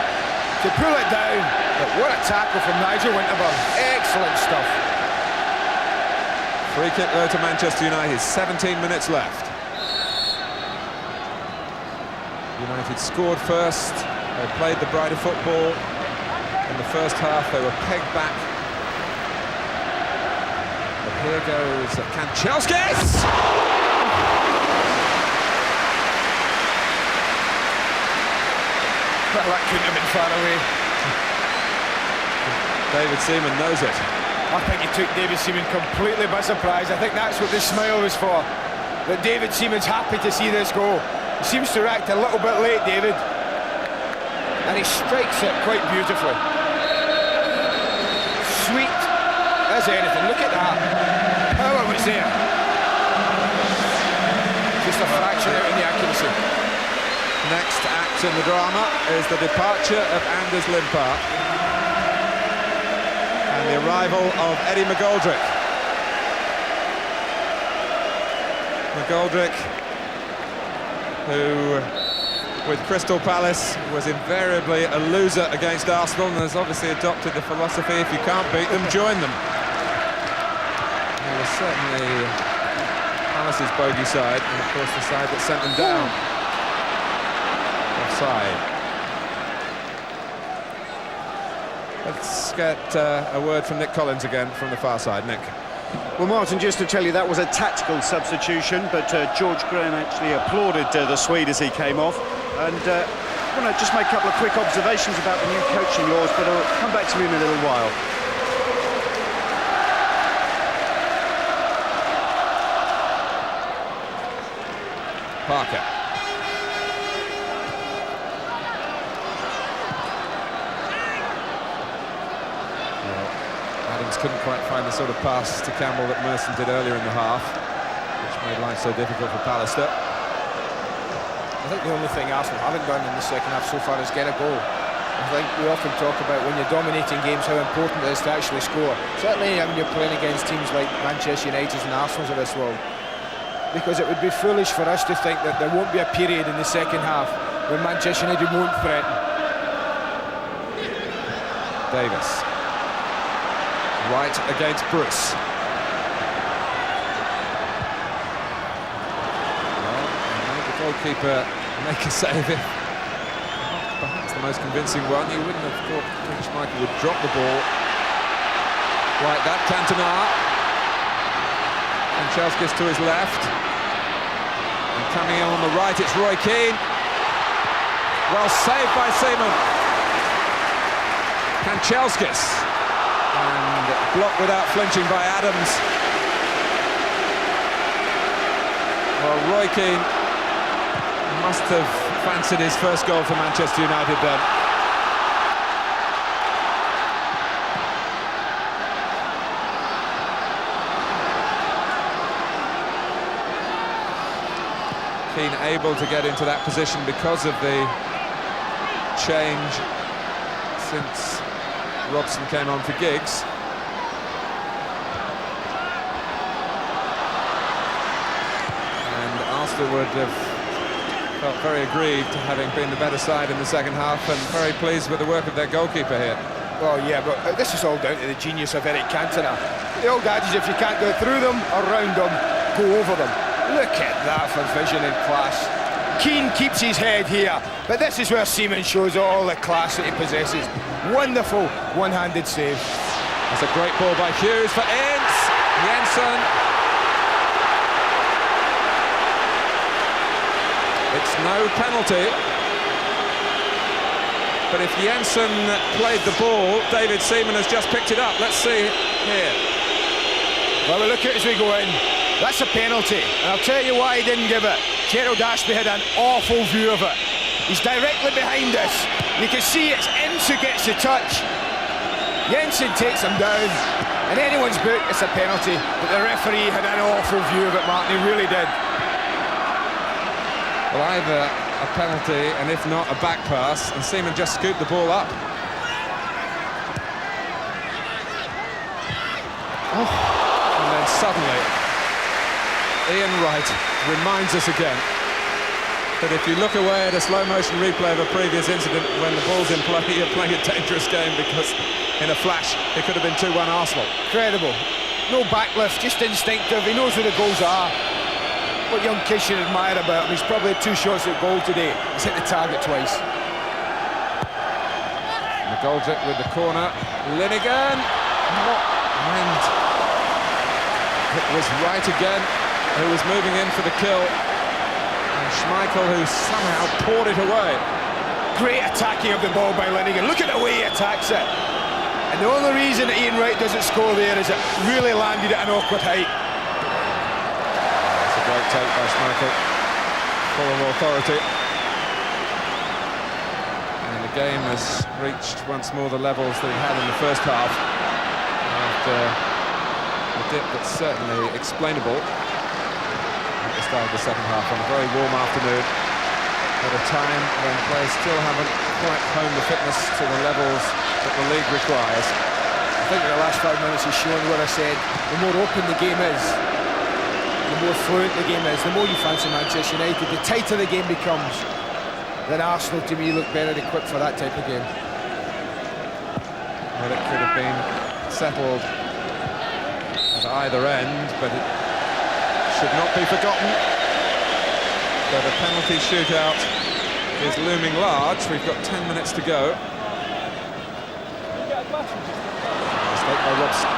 to pull it down. But what a tackle from Nigel Winterburn. Excellent stuff. Free kick though to Manchester United. 17 minutes left. United scored first. They played the brighter football. In the first half, they were pegged back. But here goes Kanchelskis! Well, that couldn't have been far away. David Seaman knows it. I think he took David Seaman completely by surprise. I think that's what this smile was for. That David Seaman's happy to see this goal. He seems to react a little bit late, David. And he strikes it quite beautifully. Sweet as anything. Look at that. Power was there. Just a fraction out in the accuracy. Next act in the drama is the departure of Anders Limpar and the arrival of Eddie McGoldrick. McGoldrick, who with Crystal Palace was invariably a loser against Arsenal, and has obviously adopted the philosophy, if you can't beat them, join them. It was certainly Palace's bogey side, and of course the side that sent them down. Offside. Let's get a word from Nick Collins again from the far side. Nick. Well, Martin, just to tell you, that was a tactical substitution, but George Graham actually applauded the Swede as he came off. And I want to just make a couple of quick observations about the new coaching laws, but I'll come back to you in a little while. Parker. Adams couldn't quite find the sort of pass to Campbell that Merson did earlier in the half, which made life so difficult for Pallister. I think the only thing Arsenal haven't done in the second half so far is get a goal. I think we often talk about when you're dominating games how important it is to actually score. Certainly when you're playing against teams like Manchester United and Arsenal's of this world. Because it would be foolish for us to think that there won't be a period in the second half when Manchester United won't threaten. Davis. Wright against Bruce. Well, made the goalkeeper make a save it. Perhaps the most convincing one. You wouldn't have thought Schmeichel would drop the ball like that. Cantona. And Chelskis to his left. And coming in on the right, it's Roy Keane. Well saved by Seaman. Chelskis. And blocked without flinching by Adams. Well, Roy Keane must have fancied his first goal for Manchester United then. Keane able to get into that position because of the change since Robson came on for Giggs. And Arsenal would have felt very aggrieved to having been the better side in the second half and very pleased with the work of their goalkeeper here. Well, yeah, but this is all down to the genius of Eric Cantona. The old adage, if you can't go through them or round them, go over them. Look at that for vision and class. Keane keeps his head here, but this is where Seaman shows all the class that he possesses. Wonderful one-handed save. That's a great ball by Hughes for Ince. Jensen. It's no penalty. But if Jensen played the ball, David Seaman has just picked it up. Let's see here. Well, we look at it as we go in. That's a penalty, and I'll tell you why he didn't give it. Gerald Ashby had an awful view of it. He's directly behind us. You can see it's Ince who gets the touch. Jensen takes him down. In anyone's book, it's a penalty, but the referee had an awful view of it, Martin. He really did. Well, either a penalty, and if not, a back pass, and Seaman just scooped the ball up. Oh. And then suddenly, Ian Wright reminds us again that if you look away at a slow-motion replay of a previous incident, when the ball's in play, you're playing a dangerous game, because in a flash, it could have been 2-1 Arsenal. Incredible. No backlift, just instinctive. He knows where the goals are. What young kid should admire about him. He's probably had 2 shots at goal today. He's hit the target twice. McGoldrick with the corner. Linnigan. And it was Wright again who was moving in for the kill. And Schmeichel, who somehow poured it away. Great attacking of the ball by Linnigan. Look at the way he attacks it. And the only reason that Ian Wright doesn't score there is it really landed at an awkward height. That's a great take by Schmeichel. Full of authority. And the game has reached once more the levels that it had in the first half. After a dip that's certainly explainable at the start of the second half on a very warm afternoon, at a time when players still haven't quite honed the fitness to the levels that the league requires. I think the last 5 minutes has shown what I said. The more open the game is, the more fluent the game is, the more you fancy Manchester United, the tighter the game becomes. Then Arsenal, to me, look better equipped for that type of game. Well, it could have been settled at either end, but it should not be forgotten that a penalty shootout is looming large. We've got 10 minutes to go. Mistake by Robson.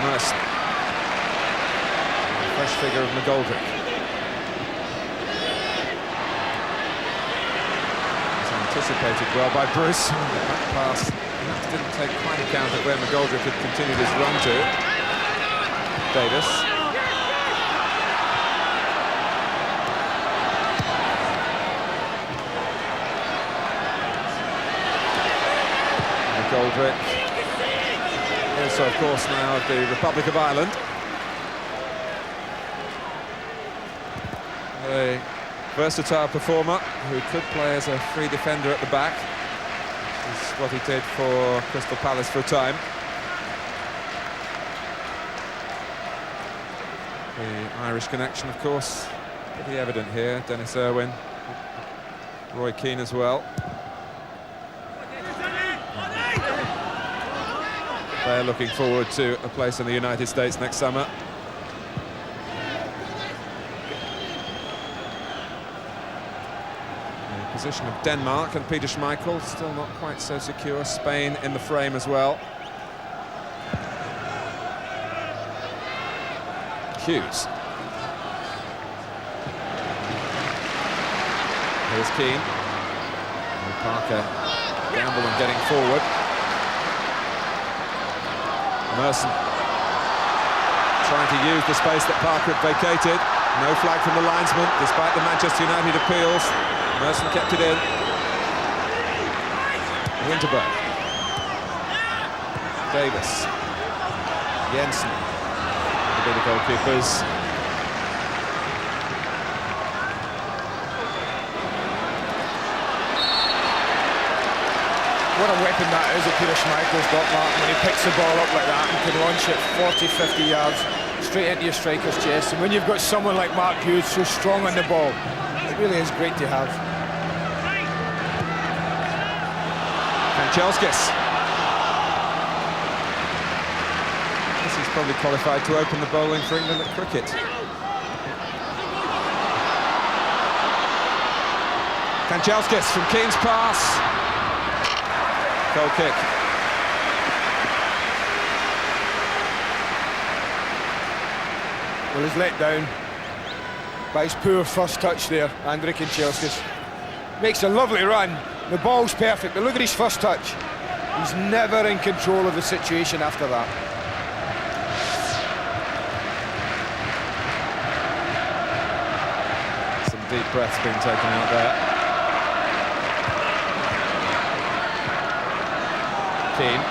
Nice. Fresh figure of McGoldrick. It's anticipated well by Bruce. The back pass didn't take quite account of where McGoldrick had continued his run to. Davis. McGoldrick. Also, of course, now of the Republic of Ireland. A versatile performer who could play as a free defender at the back. Is what he did for Crystal Palace for a time. The Irish connection, of course, pretty evident here. Dennis Irwin, Roy Keane as well. They're looking forward to a place in the United States next summer. The position of Denmark and Peter Schmeichel still not quite so secure. Spain in the frame as well. Hughes. Here's Keane. And Parker gamble and getting forward. Merson trying to use the space that Parker had vacated. No flag from the linesman, despite the Manchester United appeals. Merson kept it in. Winterberg. Davis. Jensen. A bit of goalkeepers. What a weapon that is that Peter Schmeichel's got, Martin, when he picks the ball up like that and can launch it 40, 50 yards straight into your striker's chest. And when you've got someone like Mark Hughes so strong on the ball, it really is great to have. Kanchelskis. This is probably qualified to open the bowling for England at cricket. Kanchelskis from Keane's pass. Goal kick. Well, he's let down by his poor first touch there, Andrei Kanchelskis. Makes a lovely run, the ball's perfect, but look at his first touch. He's never in control of the situation after that. Some deep breaths being taken out there. Keane.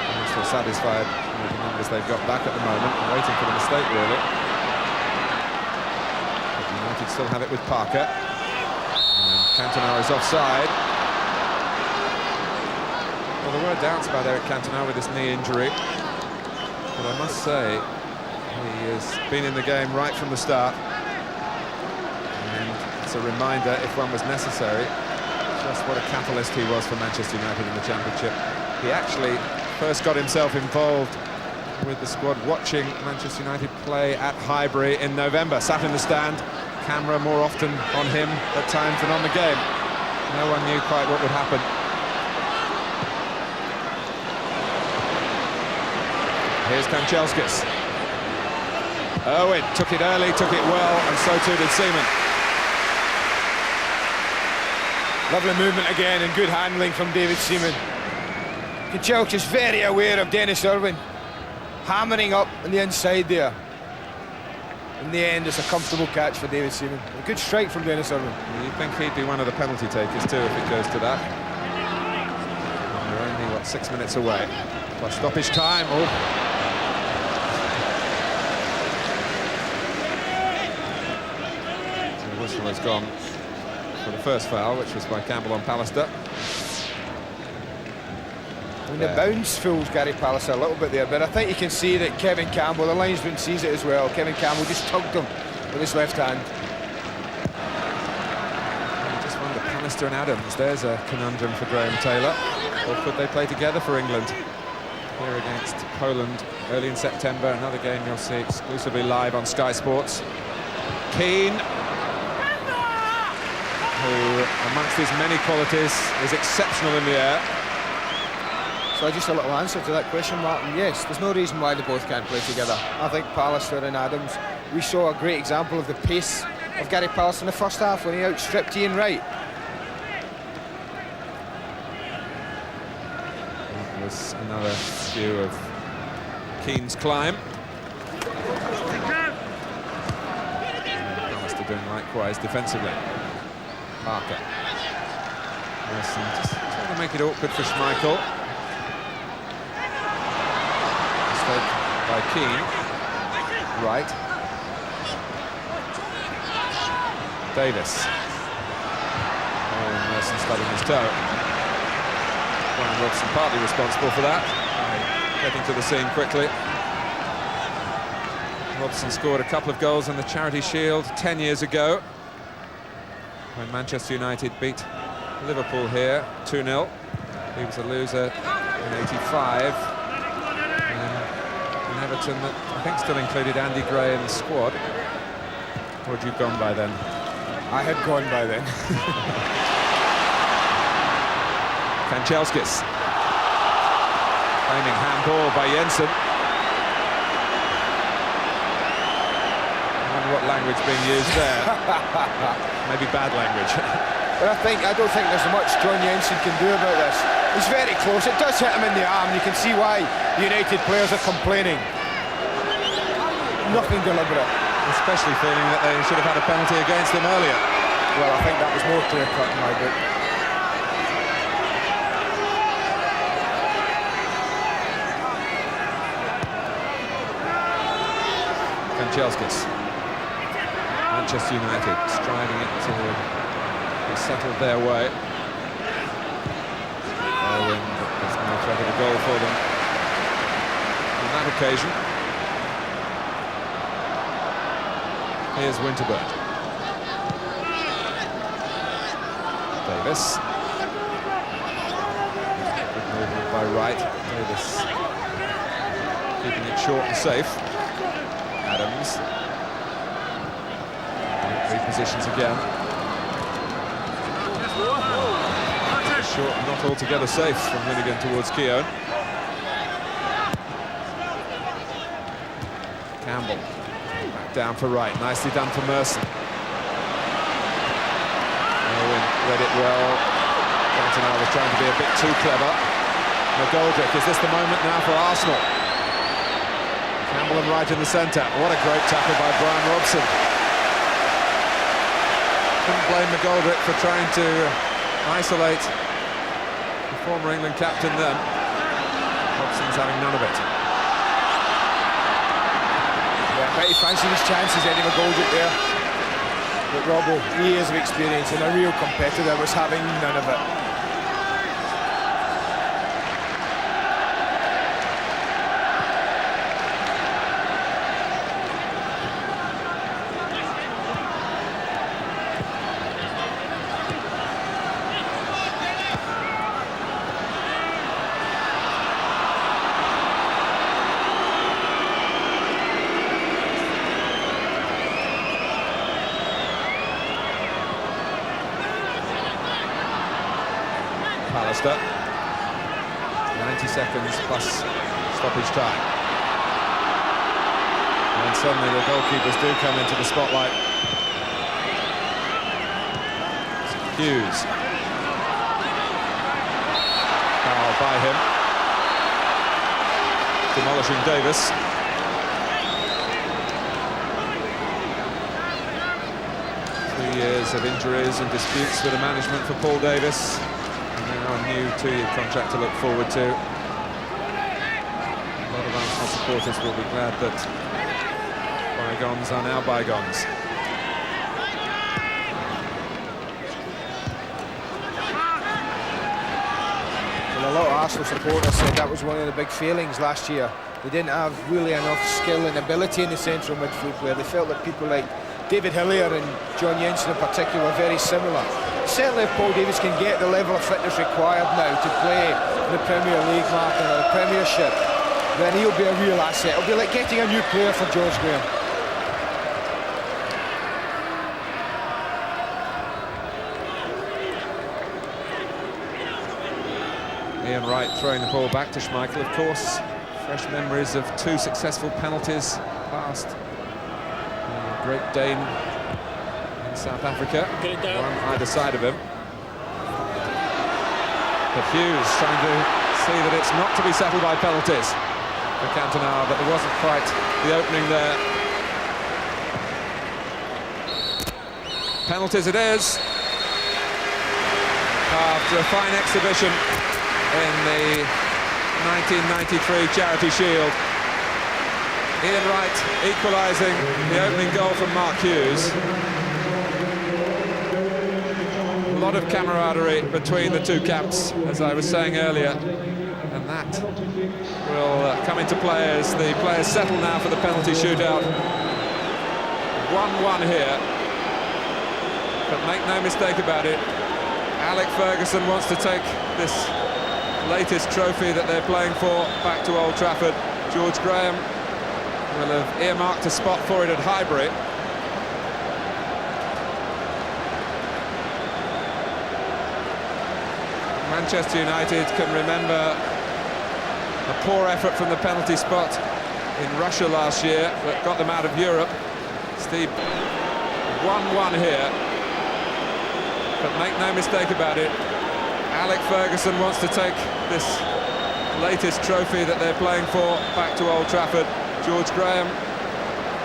I'm still satisfied with the numbers they've got back at the moment. I'm waiting for the mistake, really. But United still have it with Parker. And Cantona is offside. Well, there were doubts about Eric Cantona with this knee injury. But I must say, he has been in the game right from the start. It's a reminder, if one was necessary, just what a catalyst he was for Manchester United in the Championship. He actually first got himself involved with the squad watching Manchester United play at Highbury in November. Sat in the stand, camera more often on him at times than on the game. No one knew quite what would happen. Here's Kanchelskis. Owen took it early, took it well, and so too did Seaman. Lovely movement again and good handling from David Seaman. Kanchelskis very aware of Dennis Irwin, hammering up on the inside there. In the end, it's a comfortable catch for David Seaman. A good strike from Dennis Irwin. You think he'd be one of the penalty takers too if it goes to that. And we're only, what, 6 minutes away. Plus stoppage time. Oh. So the whistle has gone for the first foul, which was by Campbell on Pallister. I mean, the bounce fools Gary Pallister a little bit there, but I think you can see that Kevin Campbell, the linesman, sees it as well. Kevin Campbell just tugged him with his left hand. I just wonder, Pallister and Adams, there's a conundrum for Graham Taylor. Or could they play together for England? Here against Poland early in September, another game you'll see exclusively live on Sky Sports. Keane, who, amongst his many qualities, is exceptional in the air. So just a little answer to that question, Martin. Yes, there's no reason why they both can't play together. I think Pallister and Adams, we saw a great example of the pace of Gary Pallister in the first half when he outstripped Ian Wright. That was another view of Keane's climb. Pallister doing likewise defensively. Parker. Wilson just trying to make it awkward for Schmeichel. Mistake by Keane. Wright. Davis. Oh, and Merson stubbing his toe. Brian Robson partly responsible for that. Getting to the scene quickly. Robson scored a couple of goals in the Charity Shield 10 years ago, when Manchester United beat Liverpool here, 2-0. He was a loser in '85. And Everton, that I think still included Andy Gray in the squad. Or had you gone by then? I had gone by then. Kanchelskis. Claiming handball by Jensen. I wonder what language being used there. Maybe bad language. But I don't think there's much John Jensen can do about this. He's very close. It does hit him in the arm. You can see why the United players are complaining. Nothing deliberate. Especially feeling that they should have had a penalty against him earlier. Well, I think that was more clear-cut in my book. Kanchelskis. Manchester United striving it to be settled their way. Owen, there's no threat of a goal for them on that occasion. Here's Winterbird. Davis. Good movement by Wright. Davis keeping it short and safe. Adams. Repositions again. Short, not altogether safe from Linnigan towards Keown. Campbell. Back down for Wright. Nicely done for Merson. Owen read it well. Cantona was trying to be a bit too clever. McGoldrick, is this the moment now for Arsenal? Campbell and Wright in the centre. What a great tackle by Brian Robson. Couldn't blame McGoldrick for trying to isolate the former England captain then. Robson's having none of it. Yeah, I bet he fancied his chances, Eddie McGoldrick there. But Robbo, years of experience and a real competitor, was having none of it. Pallister. 90 seconds plus stoppage time. And suddenly the goalkeepers do come into the spotlight. Hughes. Foul by him. Demolishing Davis. Years of injuries and disputes with the management for Paul Davis. And now a new 2-year contract to look forward to. A lot of Arsenal supporters will be glad that bygones are now bygones. Well, a lot of Arsenal supporters said that was one of the big failings last year. They didn't have really enough skill and ability in the central midfield player. They felt that people like David Hillier and John Jensen in particular were very similar. Certainly if Paul Davis can get the level of fitness required now to play in the Premier League market or the Premiership, then he'll be a real asset. It'll be like getting a new player for George Graham. Ian Wright throwing the ball back to Schmeichel, of course. Fresh memories of 2 successful penalties past. Great Dane in South Africa, one either side of him. But Hughes trying to see that it's not to be settled by penalties for Cantona, but there wasn't quite the opening there. Penalties it is. After a fine exhibition in the 1993 Charity Shield. Ian Wright equalising the opening goal from Mark Hughes. A lot of camaraderie between the two camps, as I was saying earlier, and that will come into play as the players settle now for the penalty shootout. 1-1 here, but make no mistake about it, Alec Ferguson wants to take this latest trophy that they're playing for back to Old Trafford. George Graham will have earmarked a spot for it at Highbury. Manchester United can remember a poor effort from the penalty spot in Russia last year that got them out of Europe. Steve, 1-1 here, but make no mistake about it, Alec Ferguson wants to take this latest trophy that they're playing for back to Old Trafford. George Graham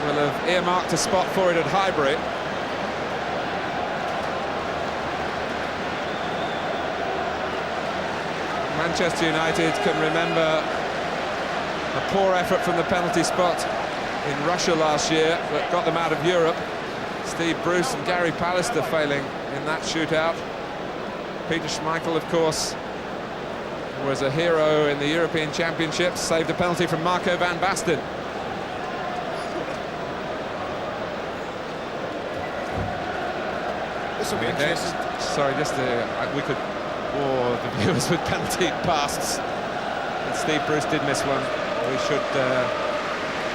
will have earmarked a spot for it at Highbury. Manchester United can remember a poor effort from the penalty spot in Russia last year that got them out of Europe. Steve Bruce and Gary Pallister failing in that shootout. Peter Schmeichel, of course, was a hero in the European Championships, saved a penalty from Marco van Basten. This will be interesting. Sorry, just we could bore the viewers with penalty pasts. And Steve Bruce did miss one. We should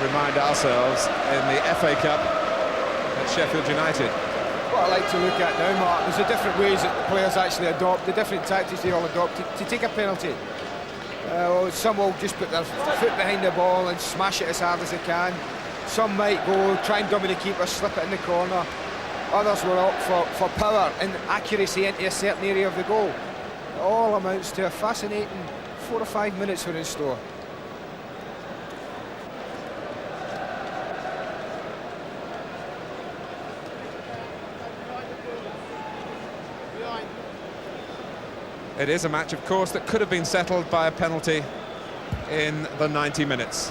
remind ourselves in the FA Cup at Sheffield United. What I like to look at now, Mark, there's the different ways that the players actually adopt, the different tactics they all adopt to take a penalty. Some will just put their foot behind the ball and smash it as hard as they can. Some might go try and dummy the keeper, slip it in the corner. Others will opt for power and accuracy into a certain area of the goal. It all amounts to a fascinating 4 or 5 minutes for in store. It is a match, of course, that could have been settled by a penalty in the 90 minutes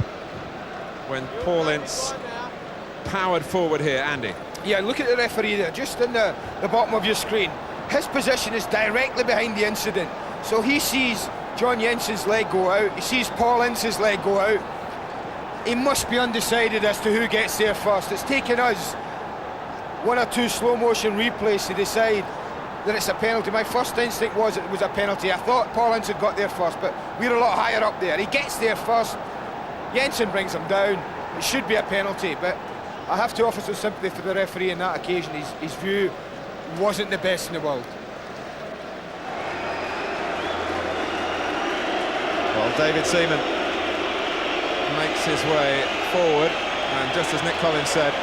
when Paul Ince powered forward here. Andy. Yeah, look at the referee there, just in the bottom of your screen. His position is directly behind the incident. So he sees John Jensen's leg go out, he sees Paul Ince's leg go out. He must be undecided as to who gets there first. It's taken us 1 or 2 slow motion replays to decide that it's a penalty. My first instinct was it was a penalty. I thought Paul Ince had got there first, but we're a lot higher up there. He gets there first, Jensen brings him down. It should be a penalty, but I have to offer some sympathy for the referee on that occasion. His view wasn't the best in the world. Well, David Seaman makes his way forward, and just as Nick Collins said,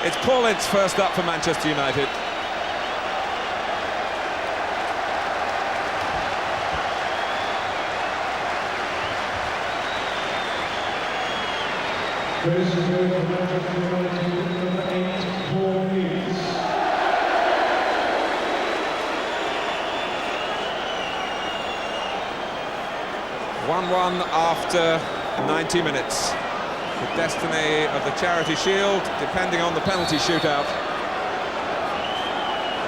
it's Paul Ince first up for Manchester United. First of all, Manchester United, number 8, Paul Hughes. (1-1) after 90 minutes. The destiny of the Charity Shield depending on the penalty shootout,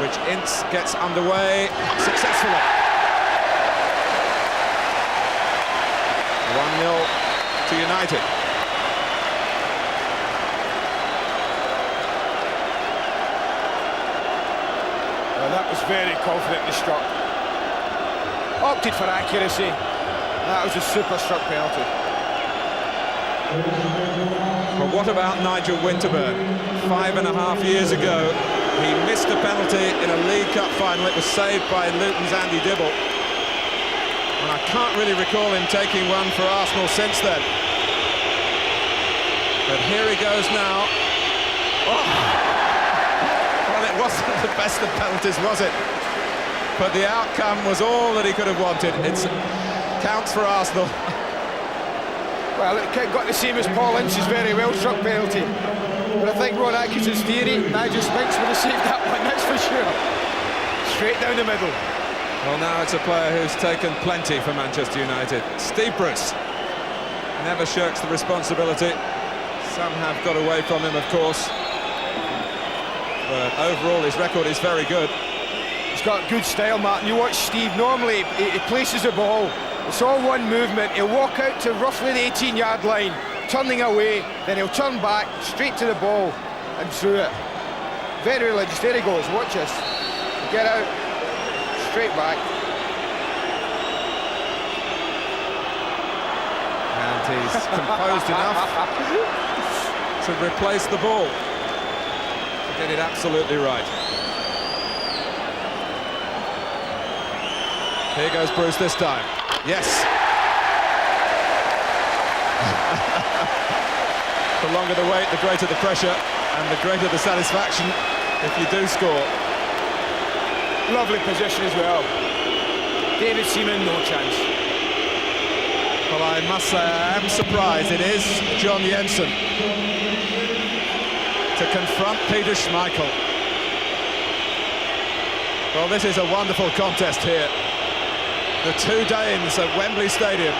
which Ince gets underway successfully. 1-0 to United. That was very confidently struck. Opted for accuracy. That was a super struck penalty. But what about Nigel Winterburn? 5.5 years ago, he missed a penalty in a League Cup final. It was saved by Luton's Andy Dibble. And I can't really recall him taking one for Arsenal since then. But here he goes now. Oh! Well, it wasn't the best of penalties, was it? But the outcome was all that he could have wanted. It counts for Arsenal. Well, it got the same as Paul Ince's very well struck penalty. But I think Ron Atkinson's theory, Nigel Spinks would have saved that one, that's for sure. Straight down the middle. Well, now it's a player who's taken plenty for Manchester United. Steve Bruce never shirks the responsibility. Some have got away from him, of course. But overall, his record is very good. He's got good style, Martin. You watch Steve, normally he places the ball. It's all one movement. He'll walk out to roughly the 18-yard line, turning away, then he'll turn back, straight to the ball, and through it. Very religious. There he goes, watch this. Get out, straight back. And he's composed enough to replace the ball. To get it absolutely right. Here goes Bruce this time. Yes. The longer the wait, the greater the pressure, and the greater the satisfaction if you do score. Lovely position as well. David Seaman, no chance. Well, I must say I am surprised it is John Jensen to confront Peter Schmeichel. Well, this is a wonderful contest here. The two Danes at Wembley Stadium.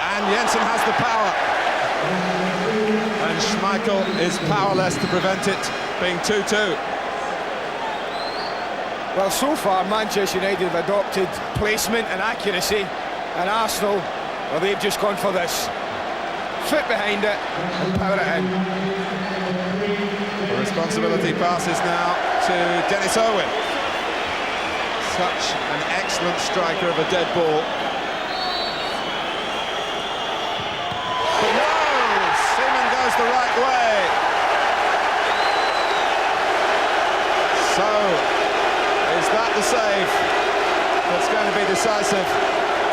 And Jensen has the power. And Schmeichel is powerless to prevent it being 2-2. Well, so far, Manchester United have adopted placement and accuracy, and Arsenal, well, they've just gone for this. Foot behind it and power it in. The responsibility passes now to Dennis Irwin. Such an excellent striker of a dead ball. But no! Seaman goes the right way. So, is that the save that's going to be decisive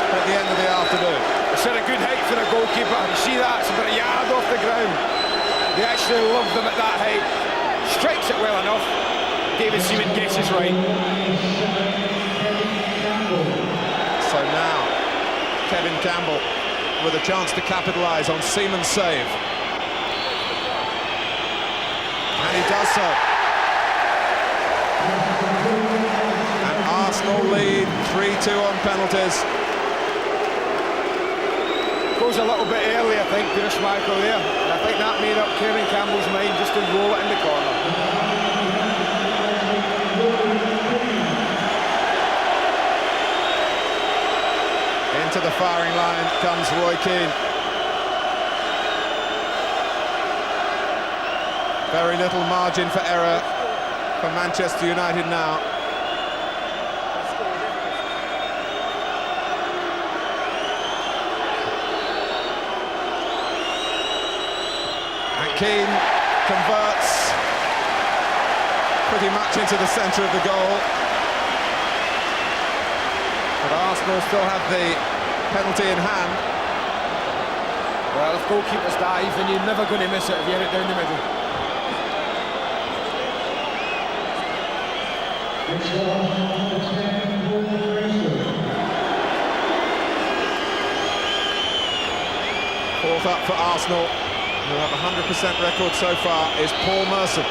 at the end of the afternoon? It's had a good height for a goalkeeper. You see that? It's about a yard off the ground. They actually love them at that height. Strikes it well enough. David Seaman guesses right. So now, Kevin Campbell with a chance to capitalise on Seaman's save. And he does so. And Arsenal lead 3-2 on penalties. Goes a little bit early, I think, Peter Schmeichel there. And I think that made up Kevin Campbell's mind just to roll it in the corner. Into the firing line comes Roy Keane. Very little margin for error for Manchester United now. And Keane converts pretty much into the centre of the goal. But Arsenal still have the penalty in hand. Well, if goalkeepers dive, then you're never going to miss it if you hit it down the middle. Fourth up for Arsenal, who have a 100% record so far, is Paul Merson.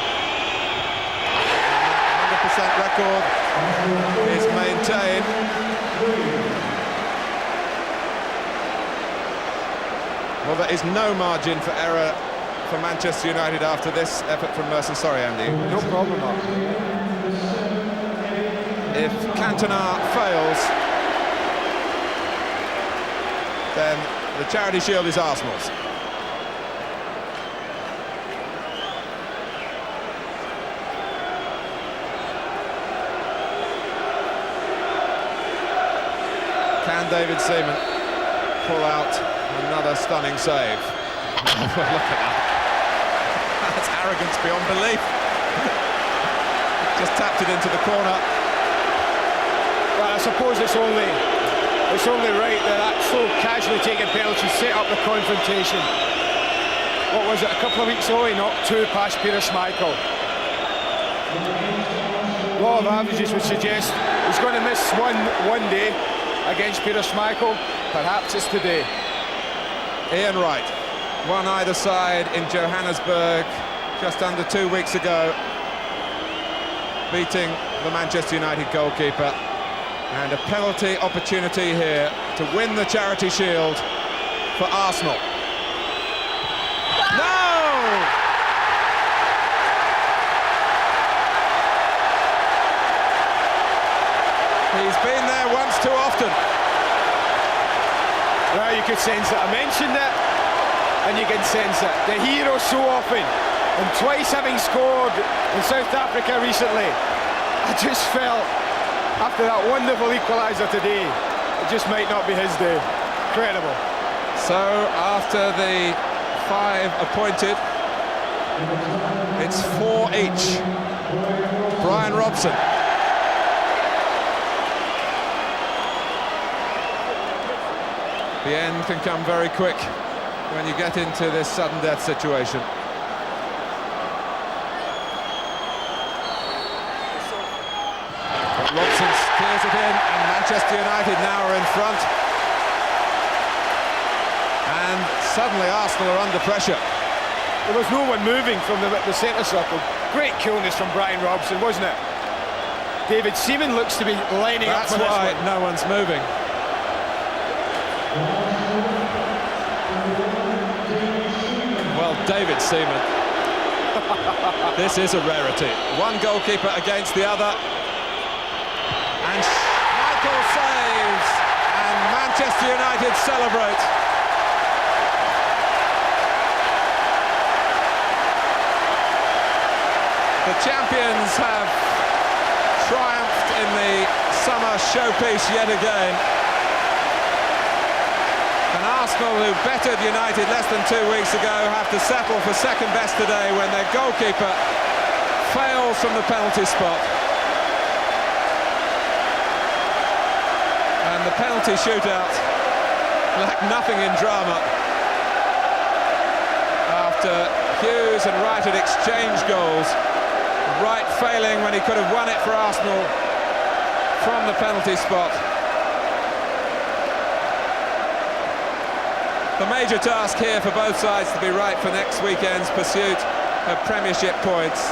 And that 100% record is maintained. Well, there is no margin for error for Manchester United after this effort from Merson. Sorry, Andy. No problem, Mark. If Cantona fails, then the Charity Shield is Arsenal's. Can David Seaman pull out another stunning save? Look at that. That's arrogance beyond belief. Just tapped it into the corner. Well, I suppose it's only right that so casually taking penalties set up the confrontation. What was it, a couple of weeks ago he knocked two past Peter Schmeichel. Law of averages would suggest he's going to miss one day against Peter Schmeichel. Perhaps it's today. Ian Wright, one either side in Johannesburg just under 2 weeks ago, beating the Manchester United goalkeeper. And a penalty opportunity here to win the Charity Shield for Arsenal. No! He's been there once too often. Well, you could sense it. I mentioned it, and you can sense it. The hero so often, and twice having scored in South Africa recently. I just felt After that wonderful equaliser today, it just might not be his day. Incredible. So, after the 5 appointed, it's 4 each. Brian Robson. The end can come very quick when you get into this sudden death situation. Robson clears it in, and Manchester United now are in front. And suddenly Arsenal are under pressure. There was no one moving from the centre circle. Great coolness from Brian Robson, wasn't it? David Seaman looks to be lining up for this one. That's why no one's moving. Well, David Seaman. This is a rarity. One goalkeeper against the other. And Michael saves. And Manchester United celebrate. The champions have triumphed in the summer showpiece yet again. And Arsenal, who bettered United less than 2 weeks ago, have to settle for second best today when their goalkeeper fails from the penalty spot. And the penalty shootout lacked nothing in drama. After Hughes and Wright had exchanged goals, Wright failing when he could have won it for Arsenal from the penalty spot. The major task here for both sides to be right for next weekend's pursuit of Premiership points.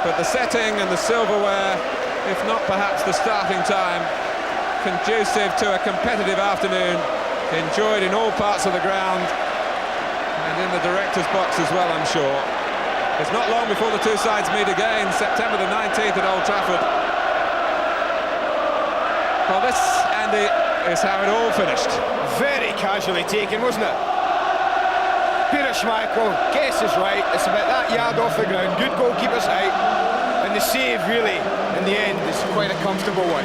But the setting and the silverware, if not perhaps the starting time, conducive to a competitive afternoon, enjoyed in all parts of the ground and in the director's box as well, I'm sure. It's not long before the two sides meet again, September the 19th at Old Trafford. Well, this, Andy, is how it all finished. Very casually taken, wasn't it? Peter Schmeichel, guess is right. It's about that yard off the ground, good goalkeeper's height, and the save, really, in the end, is quite a comfortable one.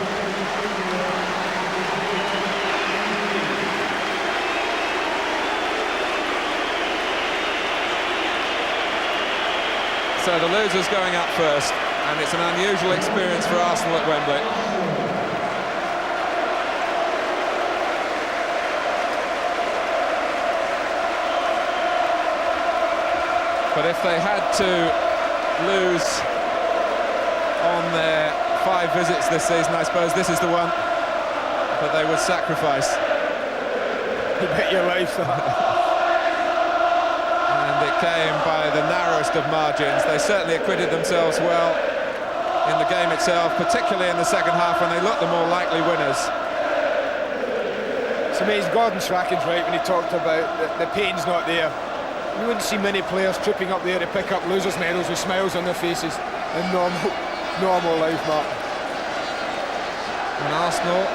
So the loser's going up first, and it's an unusual experience for Arsenal at Wembley. But if they had to lose on their 5 visits this season, I suppose this is the one that they would sacrifice. You bet your life that. And it came by the narrowest of margins. They certainly acquitted themselves well in the game itself, particularly in the second half when they looked the more likely winners. It's amazing. Gordon Strachan's right when he talked about the pain's not there. You wouldn't see many players tripping up there to pick up losers' medals with smiles on their faces in normal life, Mark. And Arsenal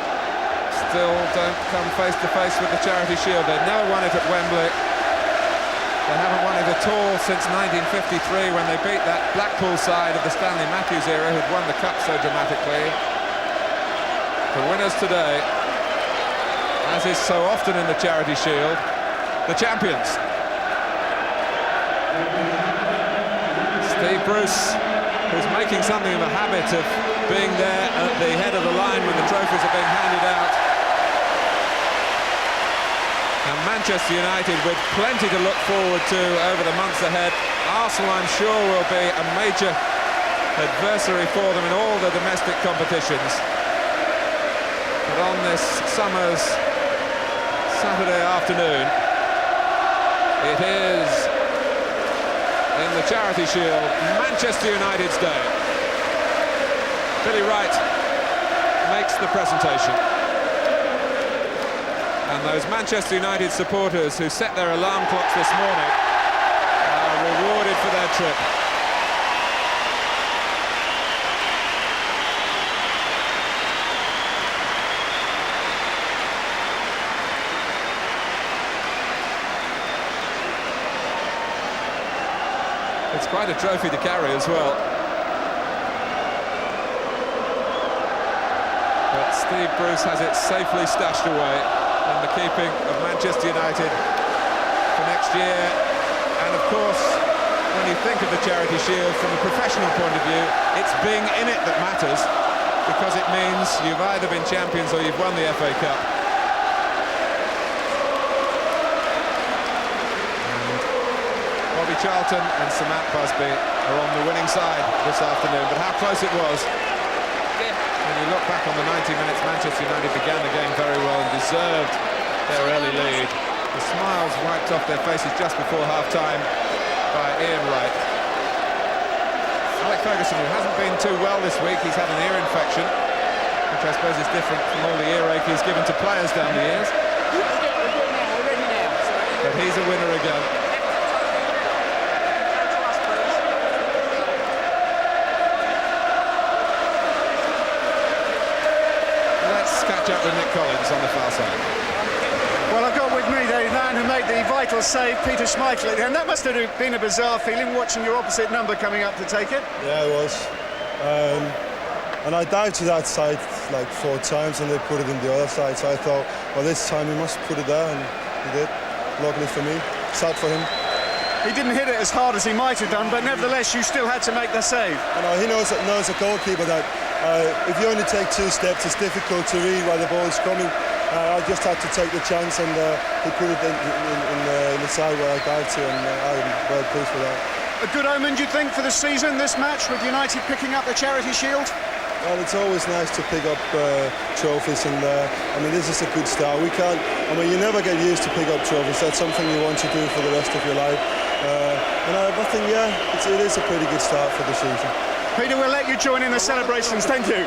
still don't come face to face with the Charity Shield. They've never won it at Wembley. They haven't won it at all since 1953 when they beat that Blackpool side of the Stanley Matthews era who'd won the Cup so dramatically. The winners today, as is so often in the Charity Shield, the champions. Steve Bruce, who's making something of a habit of being there at the head of the line when the trophies are being handed out. And Manchester United with plenty to look forward to over the months ahead. Arsenal, I'm sure, will be a major adversary for them in all the domestic competitions. But on this summer's Saturday afternoon, it is, in the Charity Shield, Manchester United's day. Billy Wright makes the presentation. And those Manchester United supporters who set their alarm clocks this morning are rewarded for their trip. It's quite a trophy to carry as well. Steve Bruce has it safely stashed away in the keeping of Manchester United for next year. And of course, when you think of the Charity Shield from a professional point of view, it's being in it that matters, because it means you've either been champions or you've won the FA Cup. Bobby Charlton and Sir Matt Busby are on the winning side this afternoon, but how close it was. When you look back on the 90 minutes, Manchester United began the game very well and deserved their early lead. The smiles wiped off their faces just before half-time by Ian Wright. Alex Ferguson, who hasn't been too well this week, he's had an ear infection, which I suppose is different from all the earache he's given to players down the years. But he's a winner again. Catch up with Nick Collins on the far side. Well, I've got with me the man who made the vital save, Peter Schmeichel, and that must have been a bizarre feeling, watching your opposite number coming up to take it. Yeah, it was. And I dived to that side like 4 times and they put it in the other side, so I thought, well, this time he must put it there, and he did. Luckily for me, sad for him. He didn't hit it as hard as he might have done, but nevertheless you still had to make the save. You know, he knows a goalkeeper that if you only take 2 steps, it's difficult to read where the ball is coming. I just had to take the chance, and he put it in the side where I dived to, and I'm well pleased with that. A good omen, do you think, for the season, this match, with United picking up the Charity Shield? Well, it's always nice to pick up trophies, and I mean, this is a good start. You never get used to pick up trophies. That's something you want to do for the rest of your life. And I think, yeah, it is a pretty good start for the season. Peter, we'll let you join in the celebrations. Thank you.